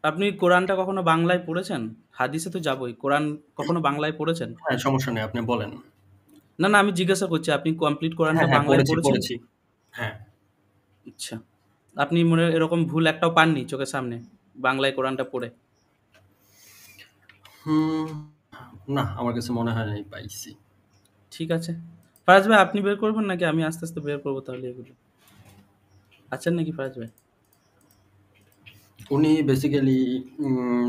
আপনি কোরআনটা কখনো বাংলায় পড়েছেন? হাদিসে তো যাবোই। কোরআন কখনো বাংলায় পড়েছেন? হ্যাঁ, সমস্যা নেই। আপনি বলেন। না, না, আমি জিজ্ঞাসা করছি আপনি কমপ্লিট কোরআনটা হ্যাঁ, হ্যাঁ, বাংলায় পড়েছি, পড়েছেন পড়েছি। কি? হ্যাঁ। আচ্ছা। আপনি মনে এরকম ভুল একটাও পাননি চোখের সামনে? বাংলায় কোরআনটা পড়ে? হুম, না, আমার কাছে মনে হয় নাই পাইছি। ঠিক আছে। ফারাজ ভাই আপনি বের করবেন নাকি আমি আস্তে, আস্তে বের করব তাহলে এগুলো? আছেন নাকি ফারাজ ভাই? উনি বেসিক্যালি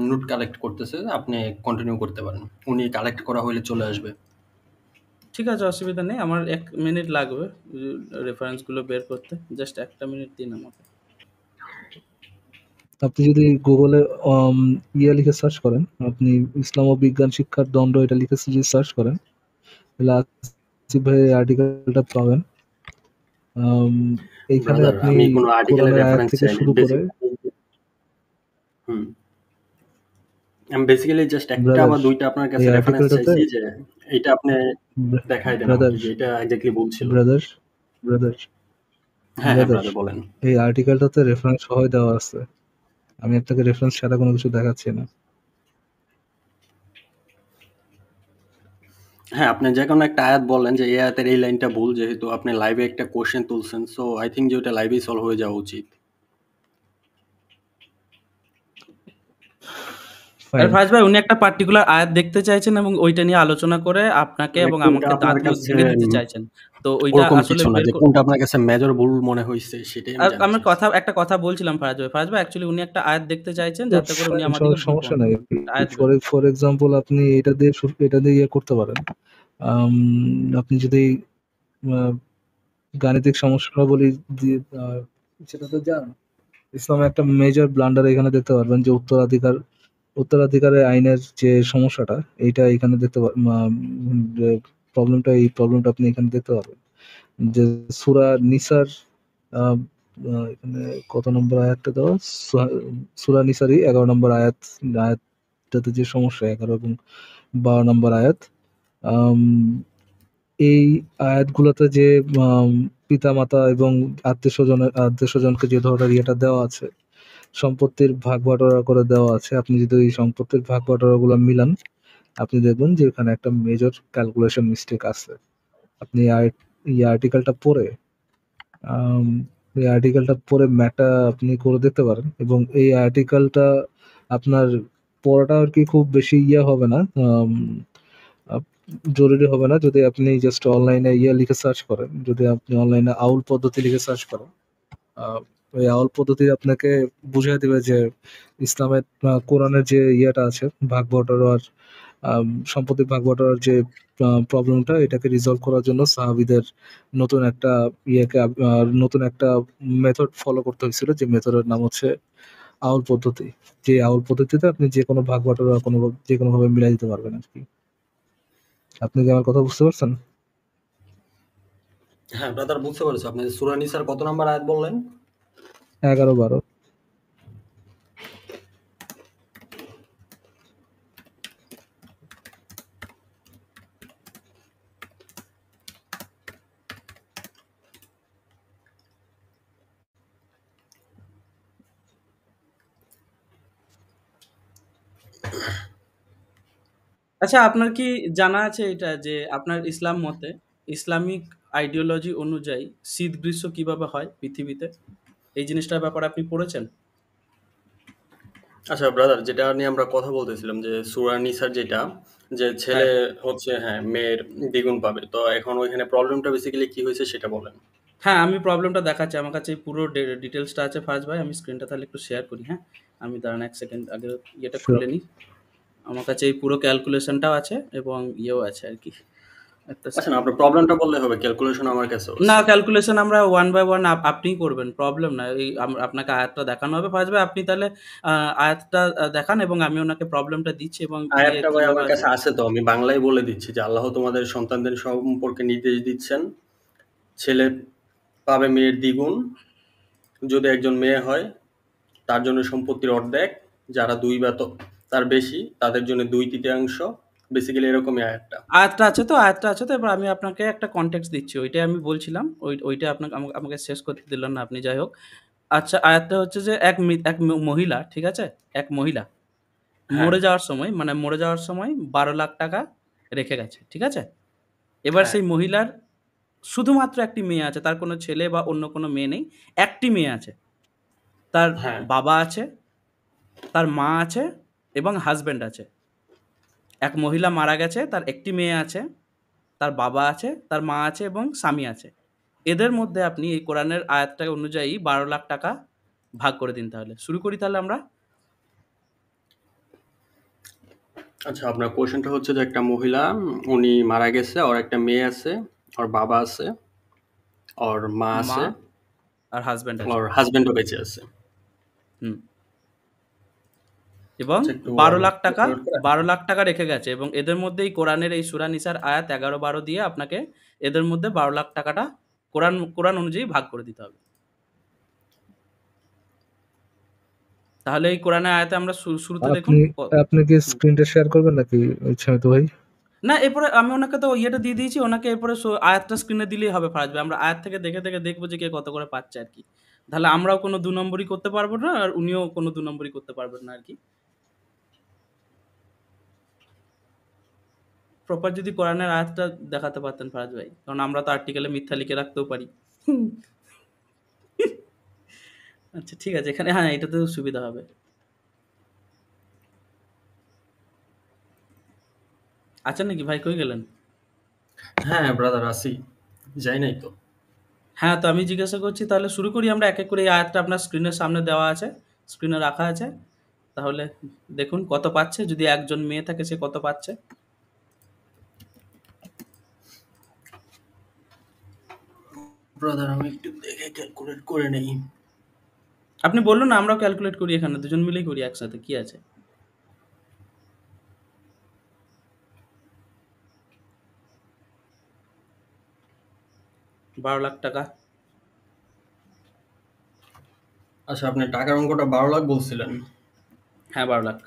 নোট কালেক্ট করতেছে। আপনি কন্টিনিউ করতে পারেন। উনি কালেক্ট করা হইলে চলে আসবে। ঠিক আছে, অসুবিধা নেই। আমার ১ মিনিট লাগবে রেফারেন্স গুলো বের করতে। জাস্ট ১ টা মিনিট দিন আমাকে। আপনি যদি গুগলে ইয়ে লিখে সার্চ করেন, আপনি ইসলাম ও বিজ্ঞান শিক্ষার দণ্ড এটা লিখে যদি সার্চ করেন, তাহলে আসিফ ভাইয়ের আর্টিকেলটা পাবেন। এইখানে ব্রাদার, আপনি আমি কোনো আর্টিকেলের কোরআনের আয়াত রেফারেন্স থেকে চাইনি। শুরু করে হুম। আমি বেসিক্যালি জাস্ট ১ টা ব্রাদার, বা ২ টা আপনার এই কাছে রেফারেন্স আর্টিকেলটাতে চাইছি যে এইটা আপনি দেখায় দেন ব্রাদার আমাকে যে এটা এক্সাক্টলি বলছিল। ব্রাদার ব্রাদার হ্যাঁ, হ্যাঁ, ব্রাদার ব্রাদার বলেন। এই আর্টিকেলটাতে রেফারেন্স সহ দেওয়া আছে। আমি আপনাকে রেফারেন্স ছাড়া কোনো কিছু দেখাচ্ছি না। হ্যাঁ, আপনি যেকোনো একটা আয়াত বললেন যে এই আয়াতের এই লাইনটা ভুল, যেহেতু আপনি লাইভে একটা কোয়েশ্চেন তুলছেন। সো আই থিংক যে ওটা লাইভেই সলভ হয়ে যাওয়া উচিত। আর ফাইন। ফারাজ ভাই উনি একটা পার্টিকুলার আয়াত দেখতে চাইছেন এবং ওইটা নিয়ে আলোচনা করে আপনাকে মানে এবং কোনটা আমাকে আপনার দাঁত কাছে ভেঙে দিতে চাইছেন। তো ওইটা ওরকম আসলে কিছু না বের যে কোনটা আপনার কাছে মেজর ভুল মনে হইছে সেটাই আমি আর জানতে আমার চাইছি। একটা কথা বলছিলাম ফারাজ ভাই। ফারাজ ভাই অ্যাকচুয়ালি উনি একটা আয়াত দেখতে চাইছেন যাতে করে উনি ফাইন, আমাদেরকে সমস্যা নাই। আয়াত ফর ফর এক্সাম্পল আপনি এটা দিয়ে ইয়ে করতে পারেন। আপনি যদি আহ, গাণিতিক সমস্যাবলী দিয়ে সেটা তো জান, ইসলামে একটা মেজর ব্লান্ডার এখানে দেখতে পারবেন যে উত্তরাধিকারের আইনের যে সমস্যাটা, এইটা এখানে দেখতে প্রবলেমটা আপনি এখানে দেখতে পারবেন যে সূরা নিসার আহ, এখানে কত নম্বর আয়াতটা দেওয়া, সূরা নিসারই 11 নম্বর আয়াতটাতে যে সমস্যা, 11 এবং 12 নম্বর আয়াত। আম, এই আয়াতগুলোতে যে আম, পিতামাতা এবং আত্মীয় স্বজনকে যে ধরনের ইয়েটা দেওয়া আছে, সম্পত্তির ভাগ বাটোয়ারা করে দেওয়া আছে, আপনি যদি ওই সম্পত্তির ভাগ বাটোয়ারা গুলো মিলান, আপনি দেখবেন যে এখানে একটা মেজর ক্যালকুলেশন মিস্টেক আছে। আপনি এই আর্টিকেলটা পড়ে আম, এই আর্টিকেলটা পড়ে ম্যাটটা আপনি করে দেখতে পারেন, এবং এই আর্টিকেলটা আপনার পড়াটা আর কি খুব বেশি ইয়ে হবে না, আপ- জরুরি হবে না যদি আপনি জাস্ট অনলাইনে ইয়ে লিখে সার্চ করেন। যদি আপনি অনলাইনে আউল পদ্ধতি লিখে সার্চ করেন, আহ, ওই আউল পদ্ধতি আপনাকে বুঝিয়ে দিবে যে ইসলামের কোরআনের যে ইয়েটা আছে, ভাগ বটোয়ারার সম্পত্তির ভাগ বটোয়ারার যে প্রবলেমটা, এটাকে রিজলভ করার জন্য সাহাবীদের নতুন একটা নতুন একটা মেথড ফলো করতে হয়েছিল, যে মেথডের নাম হচ্ছে আউল পদ্ধতি। যে আউল পদ্ধতিতে আপনি যে কোনো ভাগ বটোয়ারা যে কোনো ভাবে মিলাই দিতে পারবেন আর কি। আপনি কি আমার কথা বুঝতে পারছেন? হ্যাঁ, ব্রাদার বুঝতে পেরেছি। আপনি সূরা নিসার কত নাম্বার আয়াত বললেন? 11-12। আচ্ছা, আপনার কি জানা আছে এটা যে আপনার ইসলাম মতে ইসলামিক আইডিওলজি অনুযায়ী শীত গ্রীষ্ম কিভাবে হয় পৃথিবীতে? এই জিনিসটার ব্যাপারে আপনি পড়েছেন? আচ্ছা ব্রাদার, যেটা নিয়ে আমরা কথা বলতেছিলাম যে সূরা নিসার যেটা, যে হ্যাঁ। ছেলে হচ্ছে হ্যাঁ, মেয়ের দ্বিগুণ পাবে। তো এখন ওইখানে প্রবলেমটা বেসিক্যালি কি হয়েছে সেটা বলেন। হ্যাঁ, আমি প্রবলেমটা দেখাচ্ছি। আমার কাছে এই পুরো ডিটেইলসটা আছে ফারাজ ভাই। আমি স্ক্রিনটা তাহলে একটু শেয়ার করি, হ্যাঁ? আমি দাঁড়ান ১ সেকেন্ড আগে ইয়েটা Sure. খুলে নিই। আমার কাছে এই পুরো ক্যালকুলেশনটাও আছে এবং ইয়েও আছে আরকি। একটা আচ্ছা না, সেকেন্ড। আপনার প্রবলেমটা বললে হবে, ক্যালকুলেশন আমার কাছেও না, আছে। ক্যালকুলেশন আমরা ওয়ান বাই ওয়ান আপনিই করবেন। প্রবলেম না। এই আপনাকে আয়াতটা দেখানো হবে। ফার্স্ট ভাই আপনি তাহলে আয়াতটা দেখান এবং আমি ওনাকে প্রবলেমটা দিচ্ছি এবং আয়াতটা ভাই কিভাবে আমার আসবে। কাছে আছে, তো আমি বাংলায় বলে দিচ্ছি যে আল্লাহ তোমাদের সন্তানদের সম্পর্কে নির্দেশ দিচ্ছেন, ছেলে পাবে মেয়ের দ্বিগুণ, যদি একজন মেয়ে হয় তার জন্য সম্পত্তির অর্ধেক, যারা ২ বা তার বেশি তাদের জন্য ২/৩ বেসিক্যালি এরকমই আয়াতটা। আয়াতটা আছে তো এবার আমি আপনাকে একটা কনটেক্সট দিচ্ছি। ওইটাই আমি বলছিলাম। ওইটা আপনাকে আমাকে শেষ করতে দিলেন না আপনি। যাই হোক। আচ্ছা, আয়াতটা হচ্ছে যে এক মহিলা, ঠিক আছে? এক মহিলা হ্যাঁ, মরে যাওয়ার সময় ১২,০০,০০০ টাকা রেখে গেছে। ঠিক আছে? এবার হ্যাঁ, সেই মহিলার শুধুমাত্র একটি মেয়ে আছে। তার কোনো ছেলে বা অন্য কোনো মেয়ে নেই। একটি মেয়ে আছে। তার হ্যাঁ, বাবা আছে, তার মা আছে এবং হাসব্যান্ড আছে। এক মহিলা মারা গেছে, তার একটি মেয়ে আছে, তার বাবা আছে, তার মা আছে এবং স্বামী আছে। এদের মধ্যে আপনি এই কোরআনের আয়াতটা অনুযায়ী ১২,০০,০০০ টাকা ভাগ করে দিন তাহলে। শুরু করি তাহলে আমরা? আচ্ছা, আপনার কোয়েশ্চেনটা হচ্ছে যে একটা মহিলা, উনি মারা গেছে, ওর একটা মেয়ে আছে, ওর বাবা আছে, ওর মা মা আছে, আর হাসব্যান্ড আছে। ওর হাজবেন্ডও বেঁচে আছে। হুম। এবং আচ্ছা, একটু ১২,০০,০০০ টাকা নোট করে। ১২,০০,০০০ টাকা রেখে গেছে এবং এদের মধ্যেই কোরআনের এই সূরা নিসার আয়াত ১১-১২ দিয়ে আপনাকে এদের মধ্যে ১২,০০,০০০ টাকাটা কোরআন অনুযায়ী ভাগ করে দিতে হবে। তাহলে এই কোরআনের আয়াতে আমরা শুরুতে দেখুন আপনি আপনি কি হুম। স্ক্রিনটা শেয়ার করবেন নাকি ইচ্ছামিত ভাই? না, এরপরে আমি ওনাকে তো ইয়েটা দিয়ে দিয়েছি। ওনাকে এরপরে আয়াতটা স্ক্রিনে দিলেই হবে ফারাজ ভাই। আমরা আয়াত থেকে দেখে দেখব যে কে কত করে পাচ্ছে আরকি। তাহলে আমরাও কোনো ২ নম্বরই করতে পারব না আর উনিও কোনো ২ নম্বরই করতে পারবেন না আরকি। প্রপার যদি কোরআনের আয়াতটা দেখাতে পারতেন ফারাজ ভাই। কারণ আমরা তো আর্টিকেলে মিথ্যা লিখে রাখতেও পারি। আচ্ছা, ঠিক আছে। এখানে হ্যাঁ, এটাতেও সুবিধা হবে। আছেন নাকি ভাই, কই গেলেন? হ্যাঁ, ব্রাদার আসি। যাই নাই তো। হ্যাঁ, তো আমি জিজ্ঞাসা করছি তাহলে শুরু করি আমরা এক, এক করে। এই আয়াতটা আপনার স্ক্রিনের সামনে দেওয়া আছে। স্ক্রিনে রাখা আছে। তাহলে দেখুন কত পাচ্ছে। যদি একজন মেয়ে থাকে সে কত পাচ্ছে? ব্রাদার আমি একটু দেখে ক্যালকুলেট করে নেই। আপনি বলুন না, আমরাও ক্যালকুলেট করি এখানে। দুজন মিলেই করি একসাথে। কি আছে? ১২,০০,০০০ টাকা। আচ্ছা, আপনি টাকার অঙ্কটা ১২,০০,০০০ বলছিলেন। হ্যাঁ, ১২,০০,০০০।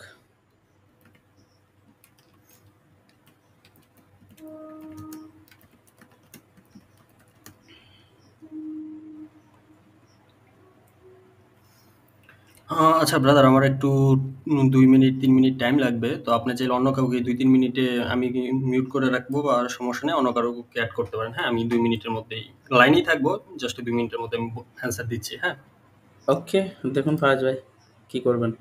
আচ্ছা ব্রাদার, আমার একটু ২ মিনিট ৩ মিনিট টাইম লাগবে। তো আপনি চাইলে অন্য কাউকে ২-৩ মিনিটে আমি মিউট করে রাখবো, বা সমস্যা নেই, অন্য কাউকে এড করতে পারেন। হ্যাঁ, আমি ২ মিনিটের মধ্যেই লাইনেই থাকবো। জাস্ট ২ মিনিটের মধ্যে আমি অ্যান্সার দিচ্ছি। হ্যাঁ? ওকে, দেখুন ফারাজ ভাই কি করবেন।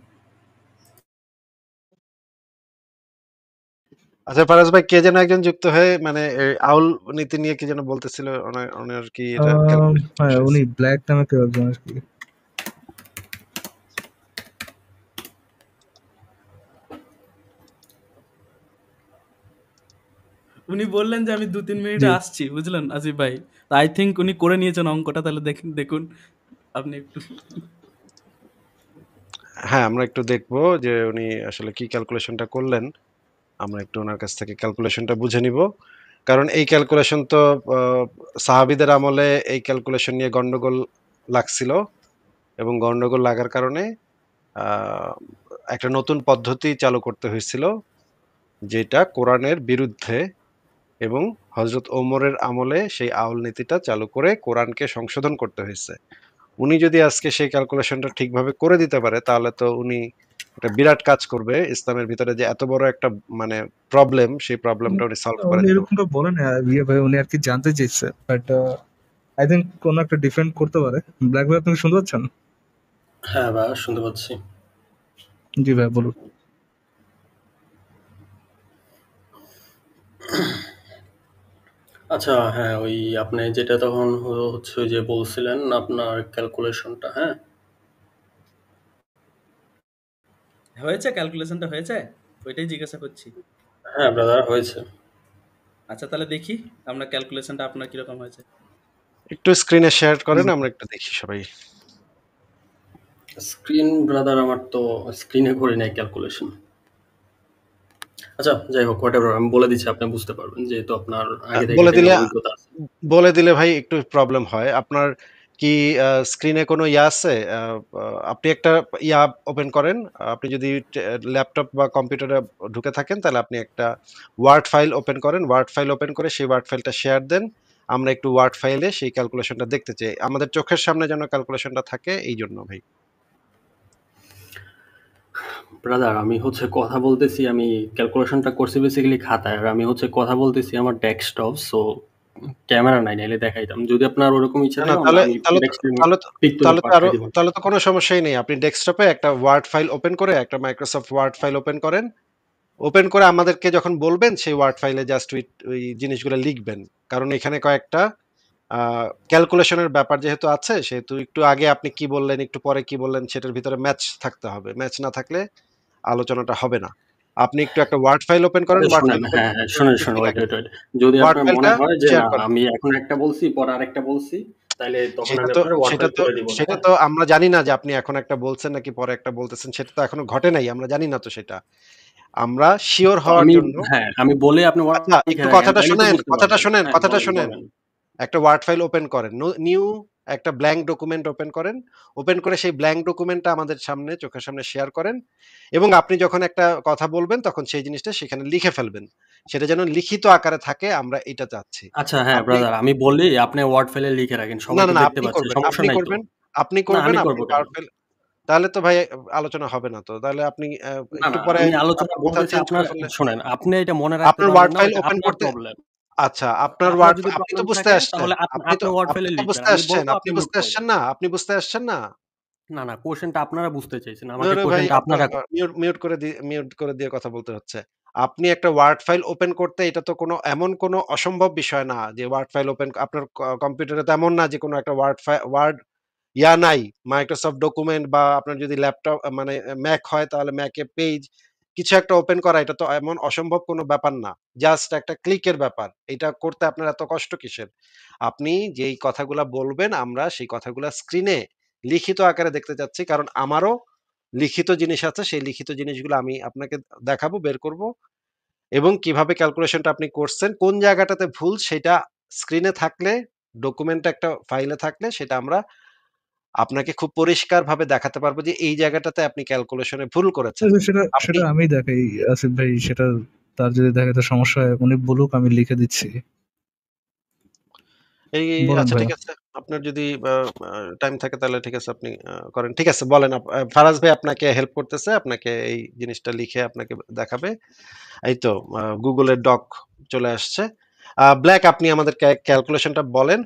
আচ্ছা ফারাজ ভাই, কে যেন একজন যুক্ত হয়ে মানে এই আউল নীতি নিয়ে কি যেন বলতেছিল, ওনার কি এটা ক্যালকুলেশন হ্যাঁ, শেষ? উনি ব্ল্যাক নামে কেউ একজন আরকি। উনি বললেন যে আমি ২-৩ মিনিটে জি। আসছি, বুঝলেন আসিফ ভাই? তো আই থিংক উনি করে নিয়েছেন অঙ্কটা। তাহলে দেখুন আপনি একটু। হ্যাঁ, আমরা একটু দেখবো যে উনি আসলে কি ক্যালকুলেশনটা করলেন। আমরা একটু ওনার কাছ থেকে ক্যালকুলেশনটা বুঝে নিব। কারণ এই ক্যালকুলেশন তো সাহাবীদের আমলে এই ক্যালকুলেশন নিয়ে গন্ডগোল লাগছিল, এবং গন্ডগোল লাগার কারণে আহ, একটা নতুন পদ্ধতি চালু করতে হয়েছিল, যেটা কোরআনের বিরুদ্ধে, এবং হযরত ওমরের আমলে সেই আউল নীতিটা চালু করে কোরআনকে সংশোধন করতে হয়েছে। উনি যদি আজকে সেই ক্যালকুলেশনটা ঠিকভাবে করে দিতে পারে, তাহলে তো উনি একটা বিরাট কাজ করবে। ইসলামের ভিতরে যে এত বড় একটা মানে প্রবলেম, সেই প্রবলেমটা উনি সলভ করে উনি দিতে পারবে। এরকমটা বলেন ইয়ে ভাই, উনি আর কি জানতে চাইছে, বাট আই থিঙ্ক কোনো একটা ডিফেন্ড করতে পারে। ব্ল্যাক ভাই, আপনি কি শুনতে পাচ্ছেন? হ্যাঁ ভাই, শুনতে পাচ্ছি। জি ভাই, বলুন। আচ্ছা, হ্যাঁ, ওই আপনি যেটা তখন হচ্ছে ওই যে বলছিলেন আপনার ক্যালকুলেশনটা, হ্যাঁ? হয়েছে? ক্যালকুলেশনটা হয়েছে? ওইটাই জিজ্ঞাসা করছি। হ্যাঁ ব্রাদার, হয়েছে। আচ্ছা, তাহলে দেখি আমরা ক্যালকুলেশনটা আপনার কিরকম হয়েছে। একটু স্ক্রিনে শেয়ার করেন, আমরা একটু দেখি সবাই। স্ক্রিন ব্রাদার, আমার তো স্ক্রিনে করি নাই ক্যালকুলেশন। আচ্ছা, যাই হোক, হোয়াটএভার, আমি বলে দিচ্ছি, আপনি বুঝতে পারবেন। যেহেতু আপনার আগে থেকে বলে এটা দিলে নিয়ে অভিজ্ঞতা আছে। ভাই একটু প্রবলেম হয়। আপনার কি স্ক্রিনে কোনো ইয়া আছে? আপনি একটা ইয়া ওপেন করেন। আপনি যদি ল্যাপটপ বা কম্পিউটারে ঢুকে থাকেন, তাহলে আপনি একটা ওয়ার্ড ফাইল ওপেন করেন। ওয়ার্ড ফাইল ওপেন করে সেই ওয়ার্ড ফাইলটা শেয়ার দেন। আমরা একটু ওয়ার্ড ফাইলে সেই ক্যালকুলেশনটা দেখতে চাই, আমাদের চোখের সামনে যেন ক্যালকুলেশনটা থাকে, এই জন্য ভাই। ব্রাদার, আমি হচ্ছে কথা বলতেছি, আমি ক্যালকুলেশনটা করছি বেসিক্যালি খাতায়, আর আমি হচ্ছে কথা বলতেছি আমার ডেস্কটপ, সো ক্যামেরা নাই, নাইলে দেখাইতাম। যদি আপনার ওরকম ইচ্ছা না না, থাকে তাহলে আমি তাহলে তো- নেক্সট তাহলে তো- পিক করে তাহলে তো আরো পাঠিয়ে দিব। তাহলে তো কোনো সমস্যাই নেই। আপনি ডেস্কটপে একটা ওয়ার্ড ফাইল ওপেন করে, একটা মাইক্রোসফট ওয়ার্ড ফাইল ওপেন করেন, ওপেন করে আমাদেরকে যখন বলবেন সেই ওয়ার্ড ফাইলে জাস্ট ওই জিনিসগুলো লিখবেন। কারণ এখানে কয়েকটা ক্যালকুলেশনের ব্যাপার যেহেতু আছে, সেহেতু একটু আগে আপনি কি বললেন, একটু পরে কি বললেন, সেটার ভিতরে ম্যাচ থাকতে হবে। ম্যাচ না থাকলে আলোচনাটা হবে না। আপনি একটু একটা ওয়ার্ড ফাইল ওপেন করেন, আচ্ছা ওয়ার্ড শোনেন, ফাইল ওপেন হ্যাঁ করে হ্যাঁ, শোনেন কি শোনেন, কি ওয়েট লাগে ওয়েট ওয়েট, যদি ওয়ার্ড আপনার মনে ফাইলটা হয় যে শেয়ার না করেন। আমি এখন একটা বলছি পরে আরেকটা বলছি, তাহলে তখন সেটা আমি তো আপনার ওয়ার্ড সেটা ফাইল তো করে দিব না, সেটা হ্যাঁ? তো আমরা জানি না যে আপনি এখন একটা বলছেন নাকি পরে একটা বলতেছেন, সেটা তো এখনো ঘটে নাই, আমরা জানি না তো সেটা। আমরা শিওর তো হওয়ার আমি, জন্য, হ্যাঁ আমি বলে আপনি ওয়ার্ড আচ্ছা লিখে একটু রাখেন, কথাটা তাইলে তো শোনেন, বুঝতে পারবেন। হ্যাঁ কথাটা বলেন শোনেন। বলেন। একটা ওয়ার্ড ফাইল ওপেন করেন, নিউ একটা ব্ল্যাঙ্ক ডকুমেন্ট ওপেন করেন, ওপেন করে সেই ব্ল্যাঙ্ক ডকুমেন্টটা আমাদের সামনে, চোখের সামনে শেয়ার করেন, এবং আপনি যখন একটা কথা বলবেন তখন সেই জিনিসটা সেখানে লিখে ফেলবেন। সেটা যেন লিখিত আকারে থাকে, আমরা এটা চাচ্ছি। আচ্ছা হ্যাঁ আপনি, ব্রাদার, আমি বলি আপনি ওয়ার্ড ফাইলে লিখে রাখেন, না সবাই না তো না, দেখতে আপনি পাচ্ছে, করবেন, সমস্যা নাই তো? আপনি না করবেন, আমি আপনি করবো কেন? ওয়ার্ড ফাইল, তাহলে তো ভাই আলোচনা হবে না তো। তাহলে আপনি না একটু না, পরে আমি আলোচনা আপনার কথা বলতেছি চেঞ্জ আপনার। করে ফেললে। শোনেন, আপনি এটা মনে রাখতে আপনার পারবেন ওয়ার্ড না, ফাইল ওইটা ওপেন আপনার করতে, প্রবলেম। আচ্ছা আপনার আপনার ওয়ার্ড, যদি আপনি তো প্রবলেম বুঝতে থাকে আসছেন, তাহলে আপনি ওয়ার্ড আপনি ফাইলে তো লিখবেন, বুঝতে আমি আসছেন, বলবো আপনি নোট করবেন। আপনি বুঝতে আসছেন না। না না, কোশ্চেনটা আপনারা বুঝতে চাইছেন, আমাকে ধরে ভাই কোশ্চেনটা আপনার আপনারা মিউট করে দিয়ে কথা বলতে হচ্ছে। আপনি একটা ওয়ার্ড ফাইল ওপেন করতে, এটা তো কোনো এমন কোনো অসম্ভব বিষয় না যে ওয়ার্ড ফাইল ওপেন, আপনার কম্পিউটারে তো এমন না যে কোনো একটা ওয়ার্ড নাই। মাইক্রোসফট ডকুমেন্ট, বা আপনার যদি ল্যাপটপ মানে ম্যাক হয় তাহলে ম্যাকে পেজ, কিছু একটা ওপেন করা, এটা তো এমন অসম্ভব কোনো ব্যাপার না। জাস্ট একটা ক্লিকের ব্যাপার। এটা করতে আপনার এত কষ্ট কিসের? আপনি যেই কথাগুলা বলবেন, আমরা সেই কথাগুলা স্ক্রিনে লিখিত আকারে দেখতে চাচ্ছি। কারণ আমারও লিখিত জিনিস আছে, সেই লিখিত জিনিসগুলো আমি আপনাকে দেখাবো, বের করব, এবং কিভাবে ক্যালকুলেশনটা আপনি করছেন, কোন জায়গাটাতে ভুল সেটা স্ক্রিনে থাকলে, ডকুমেন্ট একটা ফাইলে থাকলে, সেটা আমরা আপনাকে খুব পরিষ্কারভাবে দেখাতে পারবো যে এই জায়গাটাতে আপনি ক্যালকুলেশনে ভুল করেছেন। সেটা আপনি সেটা আমি দেখাই আসিফ ভাই, সেটা তার যদি দেখাতে সমস্যা হয় উনি বলুক, আমি লিখে দিচ্ছি। বলেন আচ্ছা ঠিক ভাইয়া। আছে। আপনার যদি টাইম থাকে তাহলে ঠিক আছে, আপনি করেন। ঠিক আছে বলেন, ফারাজ ভাই আপনাকে হেল্প করতেছে, আপনাকে এই জিনিসটা লিখে আপনাকে দেখাবে। এই তো গুগলের ডক চলে আসছে। ব্ল্যাক, আপনি আমাদের ক্যালকুলেশনটা বলেন।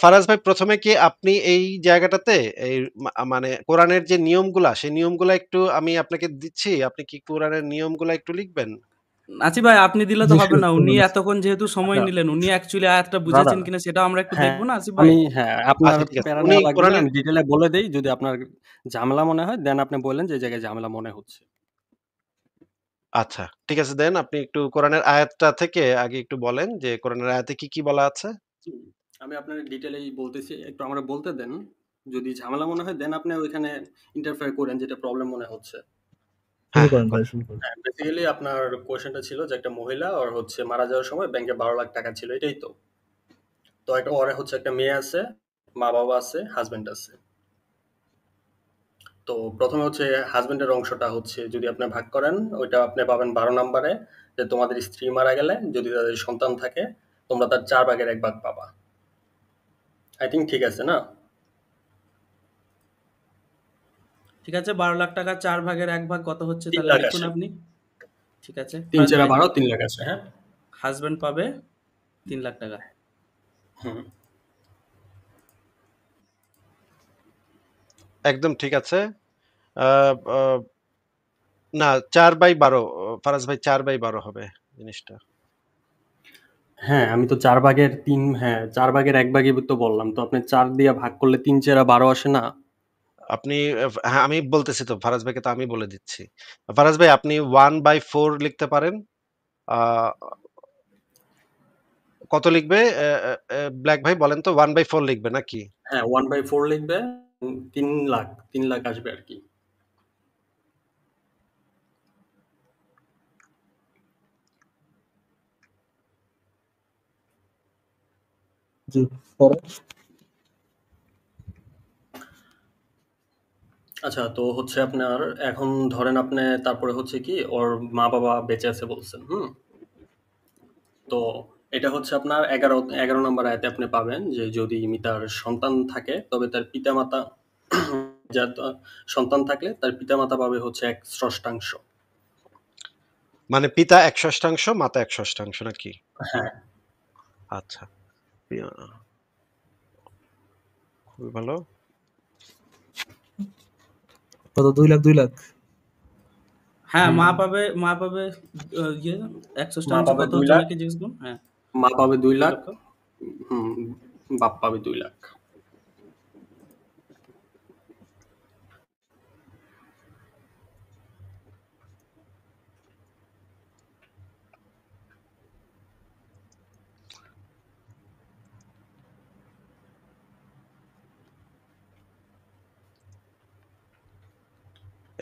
ফারাজ ভাই, প্রথমে কি আপনি এই জায়গাটাতে এই মানে কোরআনের যে নিয়মগুলা, সেই নিয়মগুলা একটু আমি আপনাকে দিচ্ছি, আপনি কি কোরআনের নিয়মগুলা একটু লিখবেন? নাচি ভাই আপনি দিলে তো জি হবে শিওর, না। উনি বলুন। এতক্ষণ যেহেতু সময় আচ্ছা নিলেন, উনি অ্যাকচুয়ালি আয়াতটা বুঝেছেন ব্রাদার, কিনা সেটাও আমরা একটু হ্যাঁ দেখবো না আসিফ ভাই? আমি, হ্যাঁ আপনার আচ্ছা ঠিক আছে, প্যারা উনি নেওয়া লাগবে না, কোরআনের, আমি ডিটেলে বলে দেই। যদি আপনার ঝামেলা মনে হয় দেন আপনি বললেন যে এই জায়গায় ঝামেলা মনে হচ্ছে। আচ্ছা ঠিক আছে, দেন আপনি একটু কোরআনের আয়াতটা থেকে আগে একটু বলেন যে কোরআনের আয়াতে কি কি বলা আছে। হুম, আমি আপনার ডিটেলেই বলতেছি, একটু আমরা বলতে দেন। যদি ঝামেলা মনে হয় দেন আপনি ওইখানে ইন্টারফেয়ার করেন, যেটা প্রবলেম মনে হচ্ছে। শুরু হ্যাঁ হ্যাঁ করেন ভাই, বলেন। শুরু করেন। হ্যাঁ, বেসিক্যালি আপনার কোয়েশ্চেনটা ছিল যে একটা মহিলা ওর হচ্ছে মারা যাওয়ার সময় ব্যাংকে 12 লাখ টাকা ছিল, এটাই তো? তো একটা ওর হচ্ছে একটা মেয়ে আছে, মা বাবা আছে, হাজবেন্ড আছে। তো প্রথমে হচ্ছে হাজবেন্ডের অংশটা হচ্ছে যদি আপনি ভাগ করেন, ওইটা আপনি পাবেন 12 নম্বরে, যে তোমাদের স্ত্রী মারা গেলে যদি তাদের সন্তান থাকে তোমরা তার 4 ভাগের 1 ভাগ পাবা। আই থিঙ্ক ঠিক আছে না? ঠিক আছে, 12 লাখ টাকা 4 ভাগের 1 ভাগ কত হচ্ছে তিন তাহলে লাখ লিখুন আসে আপনি। ঠিক আছে, তিন ফারাজ চেরা ভাই। 12, 3 লাখ আসে, হ্যাঁ। হাজবেন্ড পাবে 3 লাখ টাকা। হুম। একদম ঠিক আছে। আহ, আহ, না, 4/12, ফারাজ ভাই 4/12 হবে জিনিসটা। হ্যাঁ আমি তো 4 ভাগের 3, হ্যাঁ 4 ভাগের 1 ভাগই তো বললাম, তো আপনি 4 দিয়ে ভাগ করলে 3 চেরা 12 আসে না? আপনি হ্যাঁ আমি বলতেছি তো, ফারাজ ভাইকে তো আমি বলে দিচ্ছি। ফারাজ ভাই আপনি 1/4 লিখতে পারেন। আহ, কত লিখবে ব্ল্যাক ভাই বলেন তো, 1/4 লিখবে নাকি? হ্যাঁ 1/4 লিখবে। 3 লাখ, 3 লাখ আসবে আর কি। জি, পরে। আচ্ছা তো হচ্ছে আপনার এখন ধরেন আপনি, তারপরে হচ্ছে কি ওর মা বাবা বেঁচে আছে বলছেন, হুম? তো এটা হচ্ছে আপনার 11 নম্বর আয়াতে আপনি পাবেন যে যদি তার সন্তান থাকে তবে তার পিতামাতা যার সন্তান থাকলে তার পিতামাতা পাবে হচ্ছে 1/6। মানে পিতা 1/6, মাতা 1/6 নাকি? হ্যাঁ, আচ্ছা, খুবই ভালো। কত 2 লাখ? হ্যাঁ, হুম, মা পাবে ইয়ে মা 1/6 পাবে কত 2 হচ্ছে লাখ, ওনাকে জিজ্ঞেস করুন। হ্যাঁ, মা পাবে 2 2 লাখ, লক্ষ। হুম, বাপ পাবে 2 লাখ।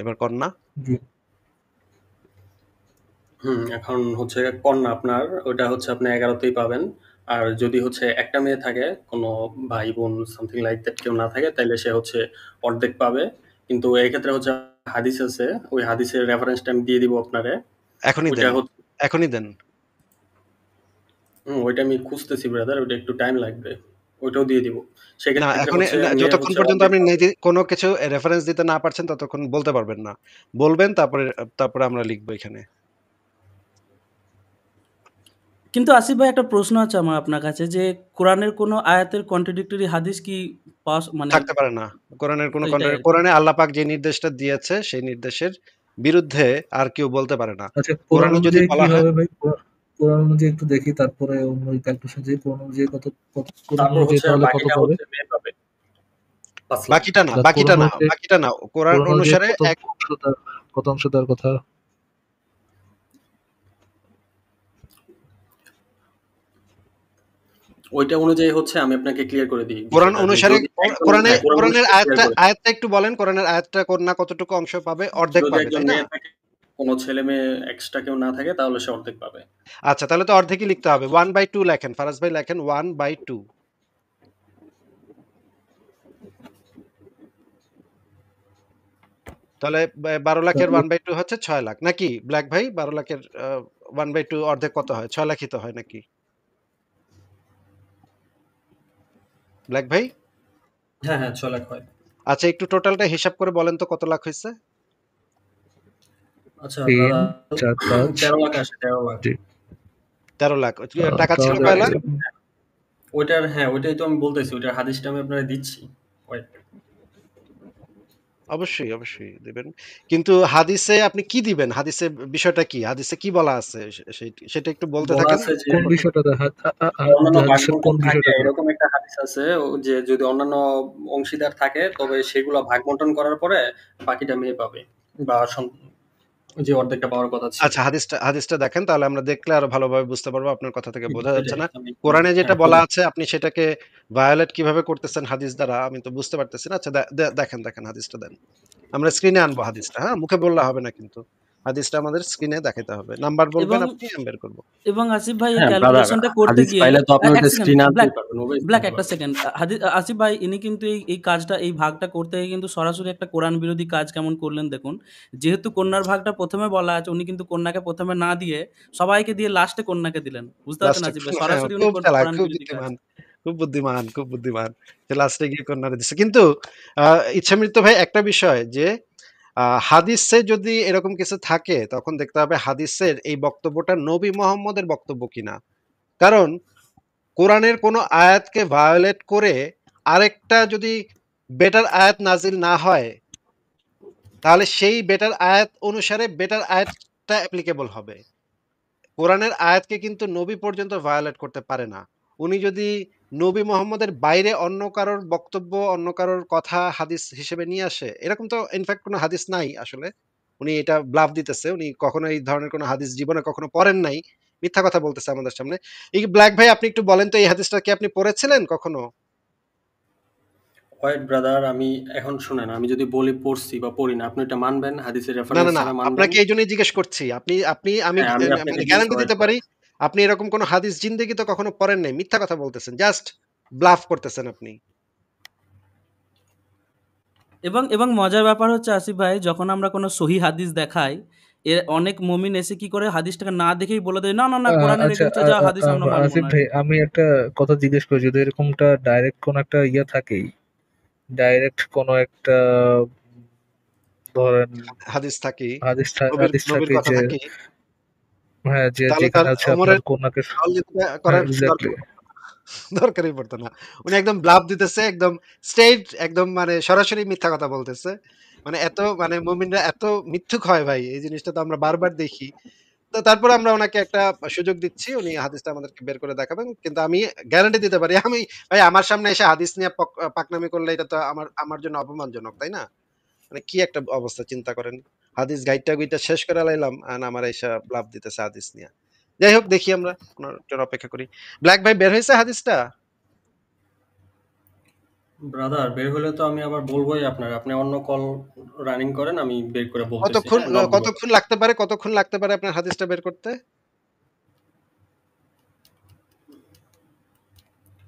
এবার কন্যা। জি। এখন হচ্ছে কন্যা আপনার ওটা হচ্ছে আপনি 11তেই পাবেন। আর যদি হচ্ছে একটা মেয়ে থাকে, কোনো ভাই বোন সামথিং লাইক দ্যাট কেউ না থাকে, তাইলে সে হচ্ছে অর্ধেক পাবে। কিন্তু এই ক্ষেত্রে হচ্ছে হাদিস আছে, ওই হাদিসের রেফারেন্সটা আমি দিয়ে দিব আপনারে। এখনই ওইটা দেন, হচ্ছে এখনই দেন। ওইটা আমি খুঁজতেছি ব্রাদার, ওইটা একটু টাইম লাগবে। ওইটাও দিয়ে দিব। না, সেক্ষেত্রে এখনই হচ্ছে না, মেয়ে যতক্ষণ হচ্ছে পর্যন্ত অর্ধেক আপনি পাবে। নিজে কোনো কিছু রেফারেন্স দিতে না পারছেন ততক্ষণ বলতে পারবেন না। বলবেন, তারপরে আমরা লিখবো এখানে। কিন্তু আসিফ ভাই, একটা প্রশ্ন আছে আমার আপনার কাছে, যে কোরআনের কোনো আয়াতের কন্ট্রাডিক্টরি হাদিস কি পাওয়া মানে থাকতে পারে না। কোরআনের কোনো এটাই আর কি। কোরআনে আল্লাহ পাক যে নির্দেশটা দিয়েছে সেই নির্দেশের বিরুদ্ধে আর কেউ বলতে পারে না। আচ্ছা, কোরআন কোরআনে যদি অনুযায়ী কি বলা হয়, হবে ভাই? কোরআন অনুযায়ী একটু দেখি, তারপরে অন্য ক্যালকুলেশন যে কোরআন অনুযায়ী কোরআন তারপর অনুযায়ী হচ্ছে তাহলে কত বাকিটা পাবে? হচ্ছে মেয়ে পাবে 5 লাখ। বাকিটা না, দেখ, বাকিটা না, বাকিটা না, কোরআন কোরআন অনুযায়ী অনুসারে এক। কত অংশ তার কথা? ওইটা অনুযায়ী হচ্ছে আমি আপনাকে ক্লিয়ার করে দিই কোরআন বিষয়টা, যে অনুসারে যদি একজন, কোরআনে হ্যাঁ, কোরআন কোরআনের অনুসারে ক্লিয়ার আয়াতটা করে দিই। আয়াতটা একটু বলেন, কোরআনের আয়াতটা কন্যা কতটুকু অংশ পাবে? অর্ধেক যদি পাবে, একজন তাই না? মেয়ে থাকে, কোনো ছেলে মেয়ে এক্সট্রা কেউ না থাকে, তাহলে সে অর্ধেক পাবে। আচ্ছা, তাহলে তো অর্ধেকই লিখতে হবে। 1/2 লেখেন, ফারাজ ভাই লেখেন 1/2। তাহলে 12 লাখের 1/2 হচ্ছে 6 লাখ নাকি ব্ল্যাক ভাই? 12 লাখের 1/2 অর্ধেক কত হয়? 6 লাখই তো হয় নাকি ব্ল্যাক ভাই? হ্যাঁ, হ্যাঁ, 6 লাখ হয়। আচ্ছা, একটু টোটালটা হিসাব করে বলেন তো কত লাখ হয়েছে? আচ্ছা 3, দাদা, 4, 5। 13 লাখ আসে, 13 লাখ। জি। 13 লাখ। টাকা ছিল তাহলে কয় লাখ? ওইটার, হ্যাঁ, ওইটাই তো আমি বলতেছি, ওইটার হাদিসটা আমি আপনারা দিচ্ছি। Wait, অবশ্যই, অবশ্যই দিবেন। কিন্তু হাদিসে আপনি কি দিবেন? হাদিসে বিষয়টা কি? হাদিসে কি বলা আছে? সেটা একটু বলতে বলা থাকেন। আছে যে কোন বিষয়টাতে অন্যান্য ভাগ হাদিসের কোন বন্টন থাকে, বিষয়টাতে? এরকম একটা হাদিস আছে যে যদি অন্যান্য অংশীদার থাকে, তবে সেগুলো ভাগ বন্টন করার পরে বাকিটা মেয়ে পাবে, বা যে অর্ধেকটা পাওয়ার কথা ছিল। আচ্ছা, হাদিসটা দেখেন, তাহলে আমরা দেখলে আরো ভালোভাবে বুঝতে পারবো। আপনার কথা থেকে বোঝা যাচ্ছে এটাই না। আমি, কোরআনে যেটা হ্যাঁ, বলা খুঁজে। আছে আপনি সেটাকে ভায়োলেট কিভাবে করতেছেন হাদিস দ্বারা আমি তো বুঝতে পারতেছি না। আচ্ছা, দেখেন হাদিসটা দেন। আমরা স্ক্রিনে আনবো হাদিসটা, হ্যাঁ? মুখে বললে হবে না কিন্তু। হাদিসটা আমাদের স্ক্রিনে দেখাইতে হবে। নাম্বার বলবেন এবং আপনি, আমি বের করব। এবং আসিফ ভাই, এই হ্যাঁ ব্রাদার, ক্যালকুলেশনটা করতে হাদিস গিয়ে পাইলে তো আপনি এক ওইটা সেকেন্ড, স্ক্রিনে ব্ল্যাক আনতেই পারবেন, ওভাবে ব্ল্যাক জানতে একটা পারবেন। সেকেন্ড। আসিফ ভাই, ইনি কিন্তু এই কাজটা, এই ভাগটা করতে গিয়ে কিন্তু সরাসরি একটা কোরআন বিরোধী কাজ কেমন করলেন দেখুন। যেহেতু কন্যার ভাগটা প্রথমে বলা আছে, উনি কিন্তু কন্যাকে প্রথমে না দিয়ে সবাইকে দিয়ে লাস্টে কন্যাকে দিলেন। বুঝতে পারছেন লাস্টে আসিফ ভাই? হ্যাঁ, সরাসরি উনি খুব চালাক, কোরআন খুব বিরোধী কাজ। বুদ্ধিমান, খুব বুদ্ধিমান, খুব বুদ্ধিমান। সে লাস্টে গিয়ে কর্নারে দিছে। কিন্তু ইচ্ছামৃত ভাই একটা বিষয় যে হাদিসে যদি এরকম কিছু থাকে তখন দেখতে হবে হাদিসের এই বক্তব্যটা নবী মোহাম্মদের বক্তব্য কিনা। কারণ কোরআনের কোনো আয়াতকে ভায়োলেট করে আরেকটা যদি বেটার আয়াত নাজিল না হয়, তাহলে সেই বেটার আয়াত অনুসারে বেটার আয়াতটা অ্যাপ্লিকেবল হবে। কোরআনের আয়াতকে কিন্তু নবী পর্যন্ত ভায়োলেট করতে পারে না। উনি যদি নবী মোহাম্মদের বাইরে অন্য কারোর বক্তব্য, অন্য কারোর কথা হাদিস হিসেবে নিয়ে আসে, এরকম তো ইনফ্যাক্ট কোনো হাদিস নাই আসলে। উনি এটা ব্লাফ দিতেছে। উনি কখনো এই ধরনের কোনো হাদিস জীবনে কখনো পড়েন নাই। মিথ্যা কথা বলতেছে আমাদের সামনে। এই ব্ল্যাক ভাই, আপনি একটু বলেন তো এই হাদিসটা কি আপনি পড়েছিলেন কখনো? হোয়াইট ব্রাদার, আমি এখন শুনেন, আমি যদি বলি পড়ছি বা পড়ি না, আপনি এটা মানবেন? হাদিসের না, রেফারেন্স না, না। ছাড়া মানবেন? আপনাকে এইজন্যই জিজ্ঞেস করছি। আপনি আপনি আমি হ্যাঁ, আমি আপনাকে মানে দিচ্ছি, গ্যারান্টি হোয়াইট দিতে পারি, ব্রাদার। আপনি এরকম কোনো হাদিস জিন্দেগিতে কখনো পড়েন নাই। মিথ্যা কথা বলতেছেন। জাস্ট ব্লাফ করতেছেন আপনি। এবং মজার ব্যাপার হচ্ছে আসিফ ভাই, যখন আমরা কোনো সহি হাদিস দেখাই, অনেক মুমিন এসে কি করে হাদিসটাকে না দেখেই বলে দেয়, "না, না, না, কোরআনে আচ্ছা, রেখে দিচ্ছে, যা হাদিস আমরা মানব আসিফ না।" ভাই, আমি একটা কথা জিজ্ঞেস করি, যদি এরকমটা ডাইরেক্ট কোন একটা ইয়ে থাকেই, ডাইরেক্ট কোন একটা ধরেন হাদিস থাকি, নবীর হাদিস নবীর থাকে কথা যে, থাকি, হ্যাঁ, যে তাহলে তার যেখানে আছে আপনার ওমরের কন্যাকে, সহযোগিতা হ্যাঁ, করার এক্স্যাক্টলি। দরকারই পড়তো না। উনি একদম ব্লাফ দিতেছে, একদম স্ট্রেইট, একদম মানে সরাসরি মিথ্যা কথা বলতেছে। মানে এত মানে মুমিনরা এত মিথ্যুক হয় ভাই, এই জিনিসটা তো আমরা বারবার দেখি। তো তারপরে আমরা ওনাকে একটা সুযোগ দিচ্ছি, উনি হাদিসটা আমাদেরকে বের করে দেখাবেন। কিন্তু আমি গ্যারান্টি দিতে পারি, আমি ভাই আমার সামনে এসে হাদিস নিয়ে পাকনামি করলে এটা তো আমার আমার জন্য অপমানজনক, তাই না? মানে কি একটা অবস্থা চিন্তা করেন। হাদিস গাইটা গুইটা শেষ করে লাইলাম, আর আমার এসে ব্লাফ দিতেছে হাদিস নিয়ে। যাই হোক, দেখি আমরা ওনার জন্য অপেক্ষা করি। ব্ল্যাক ভাই, বের হয়েছে হাদিসটা? ব্রাদার বের হলে তো আমি আবার বলবোই আপনার, আপনি অন্য কল রানিং করেন, আমি বের করে বলতেছি। কতক্ষণ হ্যাঁ, নক দিবেন। কতক্ষণ লাগতে পারে আপনার হাদিসটা বের করতে?